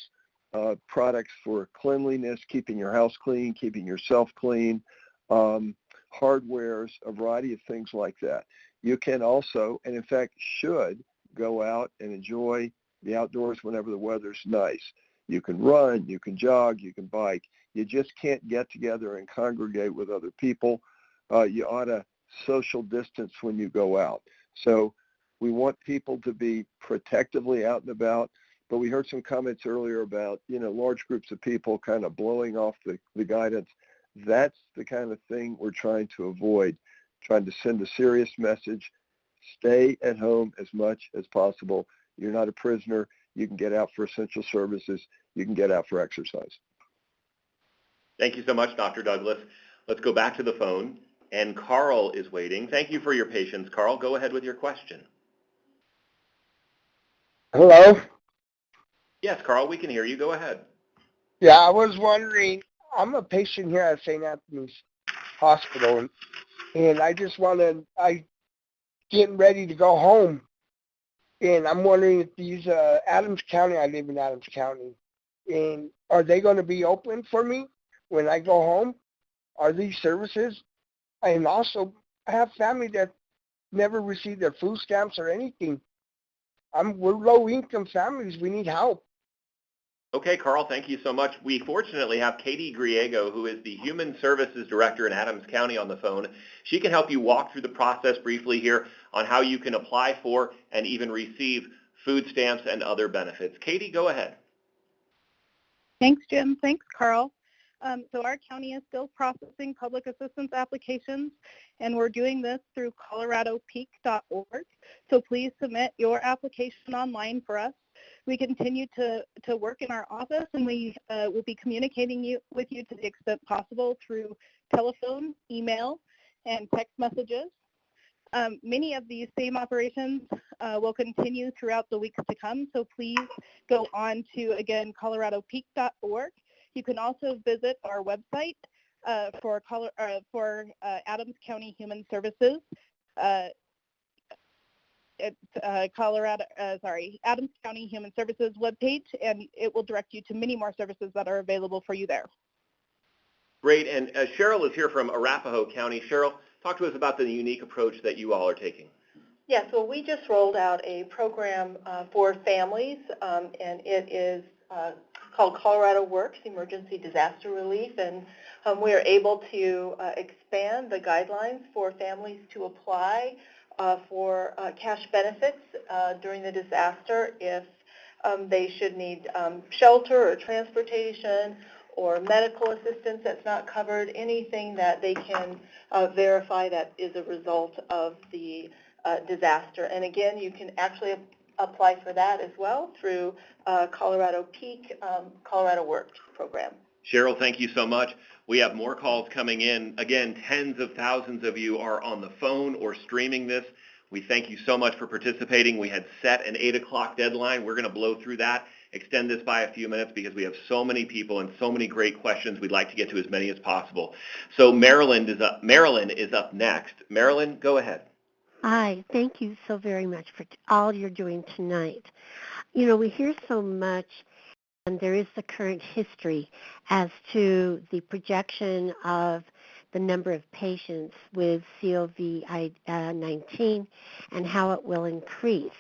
products for cleanliness, keeping your house clean, keeping yourself clean, hardwares, a variety of things like that. You can also, and in fact should, go out and enjoy the outdoors whenever the weather's nice. You can run, you can jog, you can bike. You just can't get together and congregate with other people. You ought to social distance when you go out. So we want people to be protectively out and about, but we heard some comments earlier about, large groups of people kind of blowing off the guidance. That's the kind of thing we're trying to avoid, trying to send a serious message. Stay at home as much as possible. You're not a prisoner. You can get out for essential services. You can get out for exercise. Thank you so much, Dr. Douglas. Let's go back to the phone. And Carl is waiting. Thank you for your patience, Carl. Go ahead with your question. Hello? Yes, Carl, we can hear you. Go ahead. Yeah, I was wondering, I'm a patient here at St. Anthony's Hospital, and I getting ready to go home. And I'm wondering if these Adams County, I live in Adams County, and are they going to be open for me when I go home? Are these services? And also, I have family that never received their food stamps or anything. We're low-income families. We need help. Okay, Carl, thank you so much. We fortunately have Katie Griego, who is the Human Services Director in Adams County, on the phone. She can help you walk through the process briefly here on how you can apply for and even receive food stamps and other benefits. Katie, go ahead. Thanks, Jim. Thanks, Carl. So our county is still processing public assistance applications, and we're doing this through coloradopeak.org. So please submit your application online for us. We continue to work in our office, and we will be communicating with you to the extent possible through telephone, email, and text messages. Many of these same operations will continue throughout the weeks to come, so please go on to, again, coloradopeak.org. You can also visit our website for Adams County Human Services. It's Adams County Human Services webpage, and it will direct you to many more services that are available for you there. Great, and Cheryl is here from Arapahoe County. Cheryl, talk to us about the unique approach that you all are taking. Yes, well, we just rolled out a program for families, and it is called Colorado Works, Emergency Disaster Relief, and we are able to expand the guidelines for families to apply for cash benefits during the disaster if they should need shelter or transportation or medical assistance that's not covered, anything that they can verify that is a result of the disaster. And again, you can actually apply for that as well through Colorado Peak, Colorado Works program. Cheryl, thank you so much. We have more calls coming in. Again, tens of thousands of you are on the phone or streaming this. We thank you so much for participating. We had set an 8 o'clock deadline. We're going to blow through that, extend this by a few minutes because we have so many people and so many great questions. We'd like to get to as many as possible. So Marilyn is up next. Marilyn, go ahead. Hi, thank you so very much for all you're doing tonight. You know, we hear so much, and there is the current history as to the projection of the number of patients with COVID-19 and how it will increase.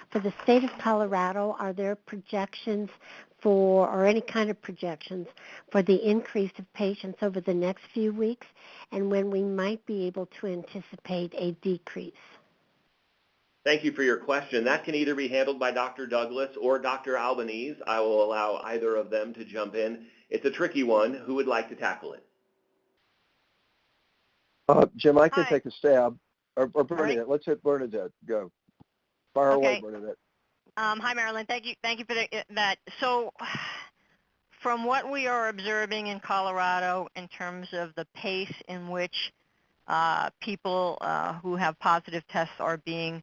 For the state of Colorado, are there projections for, or any kind of projections for the increase of patients over the next few weeks, and when we might be able to anticipate a decrease? Thank you for your question. That can either be handled by Dr. Douglas or Dr. Albanese. I will allow either of them to jump in. It's a tricky one. Who would like to tackle it? Jim, I can Hi. take a stab. Or Bernadette. Right. Let's hit Bernadette. Go. Fire away, Okay. Bernadette. Hi, Marilyn. Thank you for that. So from what we are observing in Colorado in terms of the pace in which people who have positive tests are being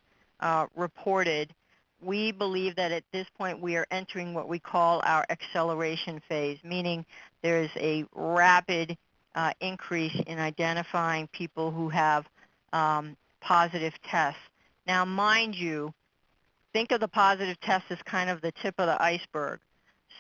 reported, we believe that at this point we are entering what we call our acceleration phase, meaning there is a rapid increase in identifying people who have positive tests. Now, mind you, think of the positive test as kind of the tip of the iceberg.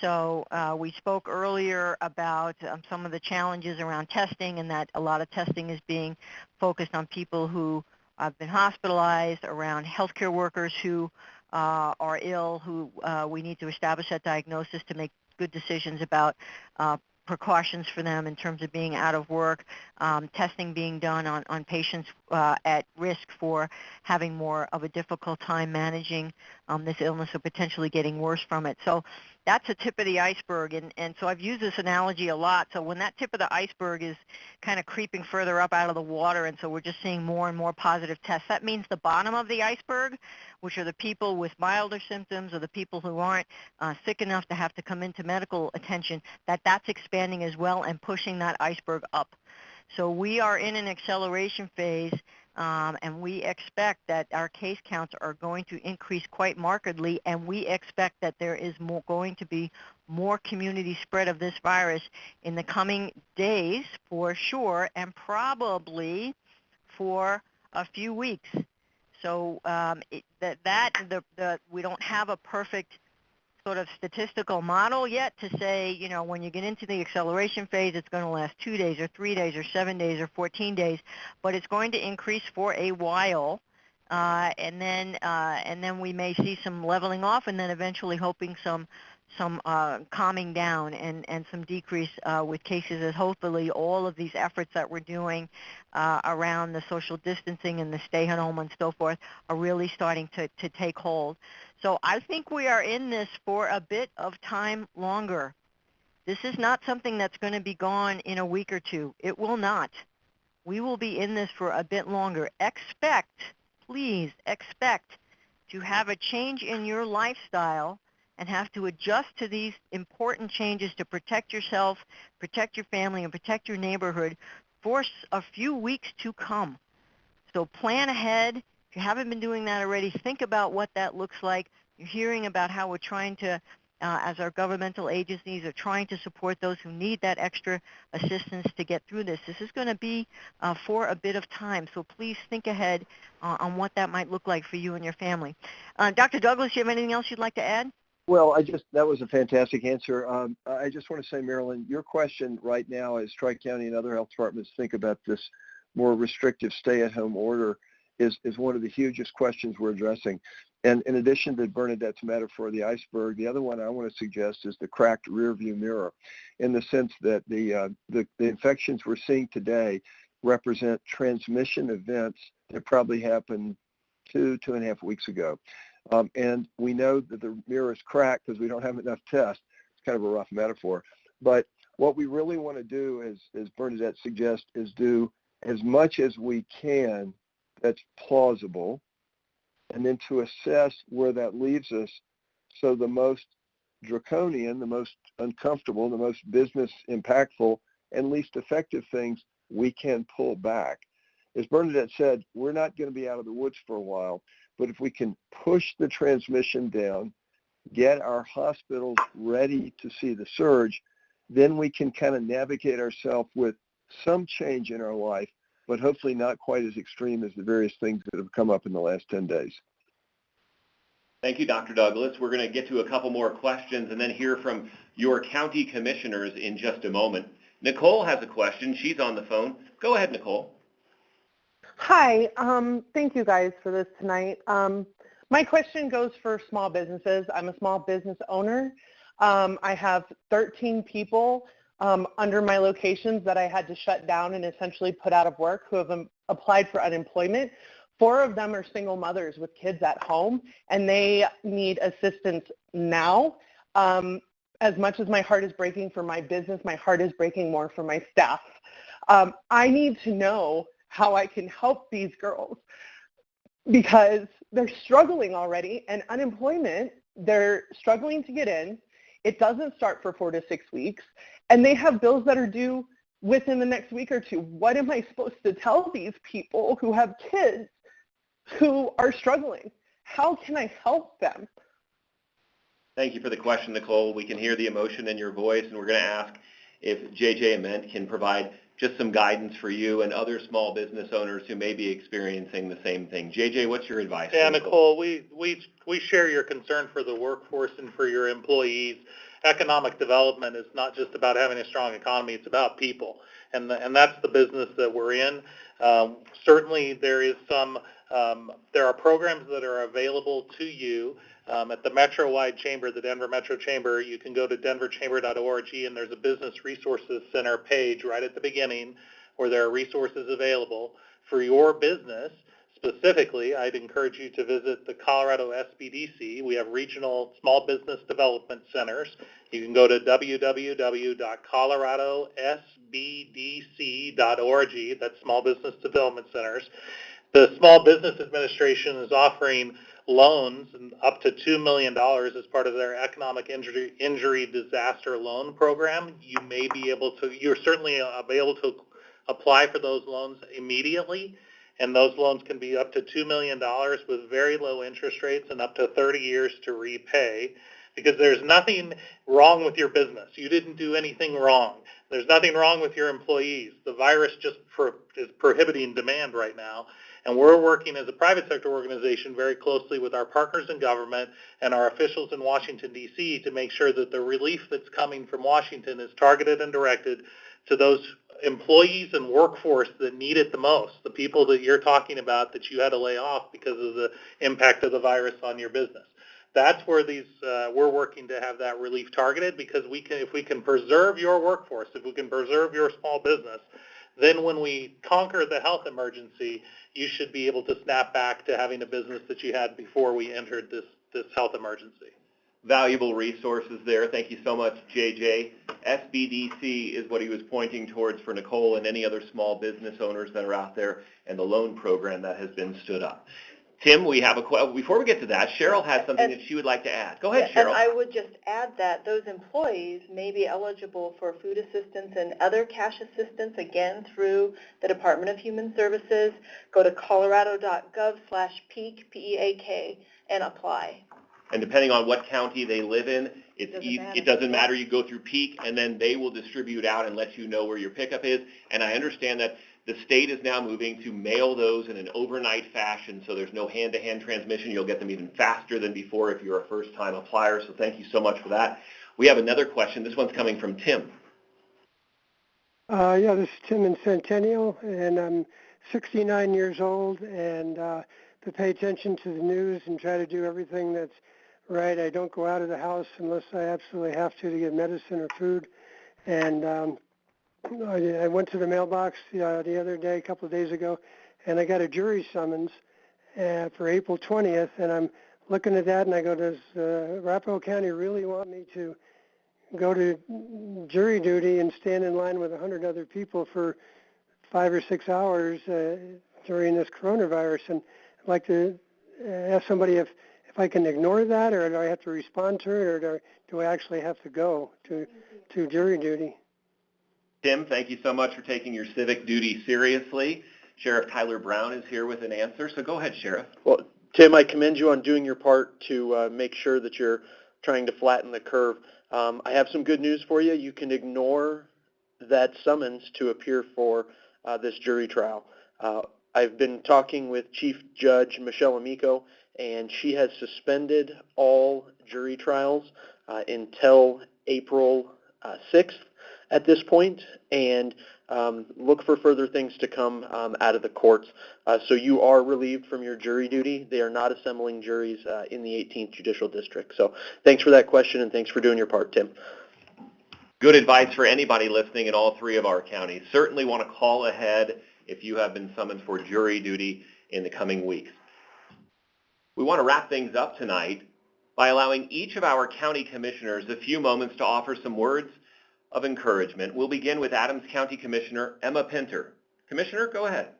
So we spoke earlier about some of the challenges around testing, and that a lot of testing is being focused on people who have been hospitalized, around healthcare workers who are ill, who we need to establish that diagnosis to make good decisions about precautions for them in terms of being out of work, testing being done on patients at risk for having more of a difficult time managing this illness or potentially getting worse from it. So that's a tip of the iceberg, and so I've used this analogy a lot. So when that tip of the iceberg is kind of creeping further up out of the water, and so we're just seeing more and more positive tests, that means the bottom of the iceberg, which are the people with milder symptoms or the people who aren't sick enough to have to come into medical attention, that's expanding as well and pushing that iceberg up. So we are in an acceleration phase, and we expect that our case counts are going to increase quite markedly, and we expect that there is going to be more community spread of this virus in the coming days for sure, and probably for a few weeks. So we don't have a perfect sort of statistical model yet to say, you know, when you get into the acceleration phase, it's going to last 2 days or 3 days or 7 days or 14 days, but it's going to increase for a while, and then we may see some leveling off, and then eventually hoping some calming down and some decrease with cases, as hopefully all of these efforts that we're doing around the social distancing and the stay at home and so forth are really starting to take hold. So I think we are in this for a bit of time longer. This is not something that's going to be gone in a week or two. It will not. We will be in this for a bit longer. Please expect to have a change in your lifestyle and have to adjust to these important changes to protect yourself, protect your family, and protect your neighborhood for a few weeks to come. So plan ahead. If you haven't been doing that already, think about what that looks like. You're hearing about how we're trying to, as our governmental agencies are trying to support those who need that extra assistance to get through this. This is going to be for a bit of time, so please think ahead on what that might look like for you and your family. Dr. Douglas, do you have anything else you'd like to add? Well, that was a fantastic answer. I just want to say, Marilyn, your question right now as Tri-County and other health departments think about this more restrictive stay-at-home order is one of the hugest questions we're addressing. And in addition to Bernadette's metaphor of the iceberg, the other one I want to suggest is the cracked rearview mirror, in the sense that the infections we're seeing today represent transmission events that probably happened 2.5 weeks ago. And we know that the mirror is cracked because we don't have enough tests. It's kind of a rough metaphor. But what we really want to do, as Bernadette suggests, is do as much as we can that's plausible, and then to assess where that leaves us. So the most draconian, the most uncomfortable, the most business impactful, and least effective things we can pull back. As Bernadette said, we're not going to be out of the woods for a while, but if we can push the transmission down, get our hospitals ready to see the surge, then we can kind of navigate ourselves with some change in our life, but hopefully not quite as extreme as the various things that have come up in the last 10 days. Thank you, Dr. Douglas. We're going to get to a couple more questions and then hear from your county commissioners in just a moment. Nicole has a question. She's on the phone. Go ahead, Nicole. Hi. Thank you guys for this tonight. My question goes for small businesses. I'm a small business owner. I have 13 people under my locations that I had to shut down and essentially put out of work who have applied for unemployment 4 of them are single mothers with kids at home, and they need assistance now. As much as my heart is breaking for my business, my heart is breaking more for my staff. I need to know how I can help these girls because they're struggling already, and unemployment, they're struggling to get in. It doesn't start for 4 to 6 weeks, and they have bills that are due within the next week or two. What am I supposed to tell these people who have kids who are struggling? How can I help them? Thank you for the question, Nicole. We can hear the emotion in your voice, and we're going to ask if JJ Ament can provide just some guidance for you and other small business owners who may be experiencing the same thing. JJ, what's your advice? Yeah, Nicole, we share your concern for the workforce and for your employees. Economic development is not just about having a strong economy, it's about people. And that's the business that we're in. Certainly there is there are programs that are available to you. At the Metro-wide Chamber, the Denver Metro Chamber, you can go to denverchamber.org, and there's a Business Resources Center page right at the beginning where there are resources available. For your business, specifically, I'd encourage you to visit the Colorado SBDC. We have regional small business development centers. You can go to www.coloradosbdc.org. That's Small Business Development Centers. The Small Business Administration is offering loans up to $2 million as part of their economic injury disaster loan program. You may be able to, you're certainly able to apply for those loans immediately, and those loans can be up to $2 million with very low interest rates and up to 30 years to repay, because there's nothing wrong with your business. You didn't do anything wrong. There's nothing wrong with your employees. The virus just is prohibiting demand right now. And we're working as a private sector organization very closely with our partners in government and our officials in Washington, D.C. to make sure that the relief that's coming from Washington is targeted and directed to those employees and workforce that need it the most, the people that you're talking about that you had to lay off because of the impact of the virus on your business. That's where we're working to have that relief targeted, because if we can preserve your workforce, if we can preserve your small business, then when we conquer the health emergency, you should be able to snap back to having a business that you had before we entered this health emergency. Valuable resources there. Thank you so much, JJ. SBDC is what he was pointing towards for Nicole and any other small business owners that are out there, and the loan program that has been stood up. Tim, we have before we get to that, Cheryl has something that she would like to add. Go ahead, Cheryl. And I would just add that those employees may be eligible for food assistance and other cash assistance, again, through the Department of Human Services. Go to colorado.gov/PEAK, P-E-A-K, and apply. And depending on what county they live in, it doesn't matter. You go through PEAK, and then they will distribute out and let you know where your pickup is. And I understand that the state is now moving to mail those in an overnight fashion, so there's no hand-to-hand transmission. You'll get them even faster than before if you're a first-time applier, so thank you so much for that. We have another question. This one's coming from Tim. Yeah, this is Tim in Centennial, and I'm 69 years old, and to pay attention to the news and try to do everything that's right. I don't go out of the house unless I absolutely have to get medicine or food, and I went to the mailbox the other day, a couple of days ago, and I got a jury summons for April 20th, and I'm looking at that, and I go, does Arapahoe County really want me to go to jury duty and stand in line with 100 other people for 5 or 6 hours during this coronavirus? And I'd like to ask somebody if I can ignore that, or do I have to respond to it, or do I actually have to go to jury duty? Tim, thank you so much for taking your civic duty seriously. Sheriff Tyler Brown is here with an answer, so go ahead, Sheriff. Well, Tim, I commend you on doing your part to make sure that you're trying to flatten the curve. I have some good news for you. You can ignore that summons to appear for this jury trial. I've been talking with Chief Judge Michelle Amico, and she has suspended all jury trials until April 6th. At this point, and look for further things to come out of the courts. So you are relieved from your jury duty. They are not assembling juries in the 18th Judicial District. So thanks for that question, and thanks for doing your part, Tim. Good advice for anybody listening in all 3 of our counties. Certainly want to call ahead if you have been summoned for jury duty in the coming weeks. We want to wrap things up tonight by allowing each of our county commissioners a few moments to offer some words of encouragement. We'll begin with Adams County Commissioner Emma Pinter. Commissioner, go ahead.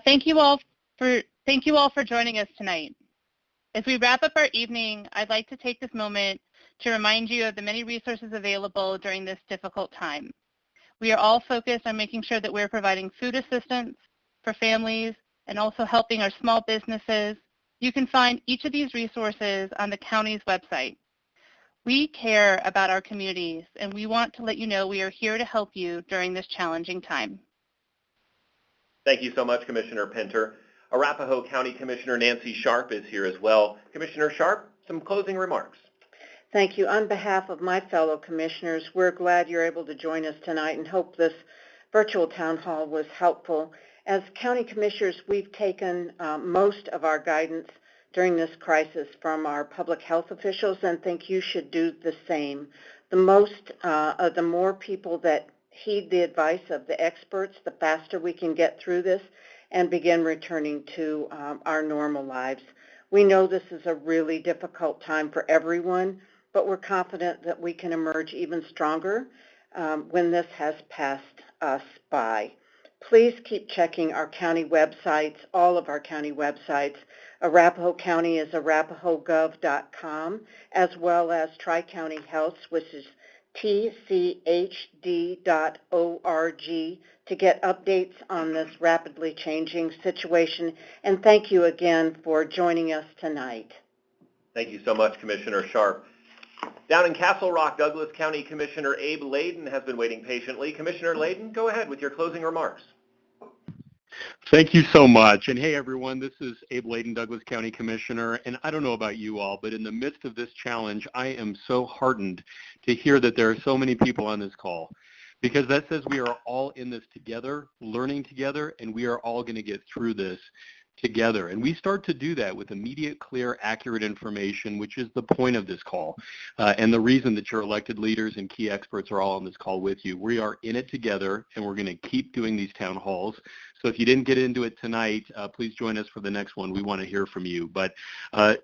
Thank you all for joining us tonight. As we wrap up our evening, I'd like to take this moment to remind you of the many resources available during this difficult time. We are all focused on making sure that we're providing food assistance for families and also helping our small businesses. You can find each of these resources on the county's website. We care about our communities, and we want to let you know we are here to help you during this challenging time. Thank you so much, Commissioner Pinter. Arapahoe County Commissioner Nancy Sharp is here as well. Commissioner Sharp, some closing remarks. Thank you. On behalf of my fellow commissioners, we're glad you're able to join us tonight and hope this virtual town hall was helpful. As county commissioners, we've taken most of our guidance during this crisis from our public health officials and think you should do the same. The more people that heed the advice of the experts, the faster we can get through this and begin returning to our normal lives. We know this is a really difficult time for everyone, but we're confident that we can emerge even stronger when this has passed us by. Please keep checking our county websites, all of our county websites. Arapahoe County is arapahoegov.com, as well as Tri-County Health, which is tchd.org, to get updates on this rapidly changing situation. And thank you again for joining us tonight. Thank you so much, Commissioner Sharp. Down in Castle Rock, Douglas County Commissioner Abe Layden has been waiting patiently. Commissioner Layden, go ahead with your closing remarks. Thank you so much. And hey, everyone, this is Abe Layden, Douglas County Commissioner. And I don't know about you all, but in the midst of this challenge, I am so heartened to hear that there are so many people on this call, because that says we are all in this together, learning together, and we are all going to get through this together. And we start to do that with immediate, clear, accurate information, which is the point of this call, and the reason that your elected leaders and key experts are all on this call with you. We are in it together, and we're going to keep doing these town halls. So if you didn't get into it tonight, please join us for the next one. We want to hear from you. But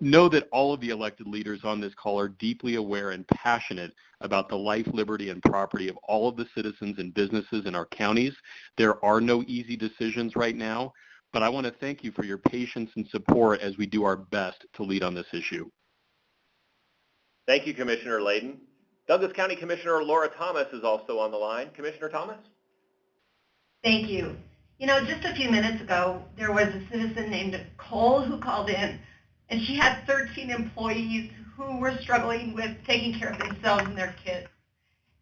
know that all of the elected leaders on this call are deeply aware and passionate about the life, liberty, and property of all of the citizens and businesses in our counties. There are no easy decisions right now, but I want to thank you for your patience and support as we do our best to lead on this issue. Thank you, Commissioner Layden. Douglas County Commissioner Laura Thomas is also on the line. Commissioner Thomas? Thank you. You know, just a few minutes ago, there was a citizen named Nicole who called in, and she had 13 employees who were struggling with taking care of themselves and their kids.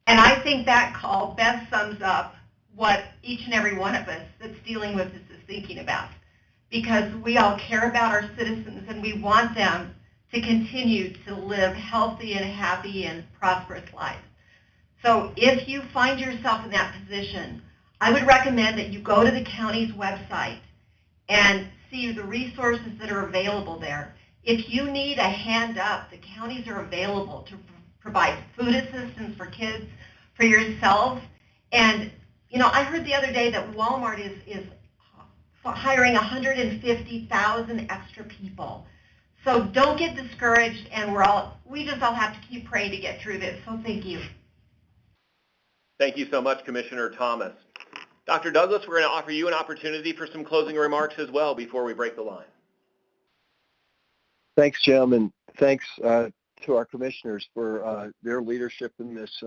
And I think that call best sums up what each and every one of us that's dealing with this is thinking about, because we all care about our citizens and we want them to continue to live healthy and happy and prosperous lives. So if you find yourself in that position, I would recommend that you go to the county's website and see the resources that are available there. If you need a hand up, the counties are available to provide food assistance for kids, for yourself. And, you know, I heard the other day that Walmart is hiring 150,000 extra people. So don't get discouraged, and we just all have to keep praying to get through this. So thank you. Thank you so much, Commissioner Thomas. Dr. Douglas, we're going to offer you an opportunity for some closing remarks as well before we break the line. Thanks, Jim, and thanks to our commissioners for their leadership in this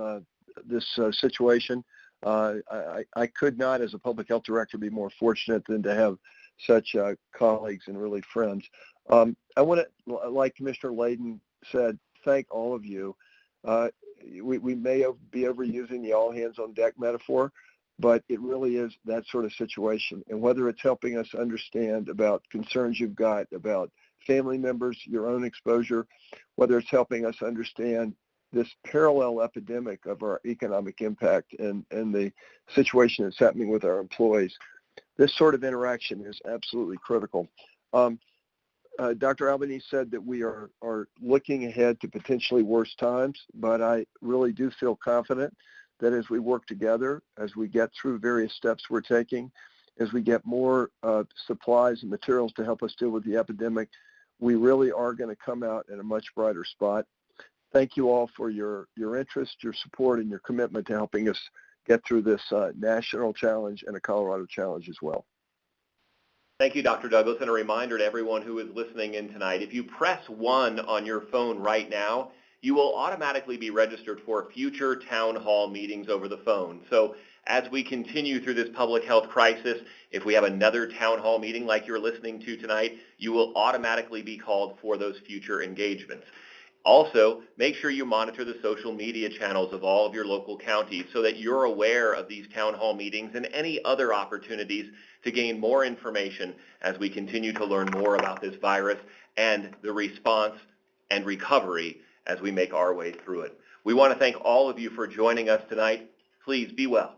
situation. I could not, as a public health director, be more fortunate than to have such colleagues and really friends. I want to, like Commissioner Layden said, thank all of you. We may be overusing the all hands on deck metaphor, but it really is that sort of situation. And whether it's helping us understand about concerns you've got about family members, your own exposure, whether it's helping us understand this parallel epidemic of our economic impact and the situation that's happening with our employees, this sort of interaction is absolutely critical. Dr. Albanese said that we are looking ahead to potentially worse times, but I really do feel confident that as we work together, as we get through various steps we're taking, as we get more supplies and materials to help us deal with the epidemic, we really are going to come out in a much brighter spot. Thank you all for your interest, your support, and your commitment to helping us get through this national challenge and a Colorado challenge as well. Thank you, Dr. Douglas, and a reminder to everyone who is listening in tonight, if you press 1 on your phone right now, you will automatically be registered for future town hall meetings over the phone. So as we continue through this public health crisis, if we have another town hall meeting like you're listening to tonight, you will automatically be called for those future engagements. Also, make sure you monitor the social media channels of all of your local counties so that you're aware of these town hall meetings and any other opportunities to gain more information as we continue to learn more about this virus and the response and recovery as we make our way through it. We want to thank all of you for joining us tonight. Please be well.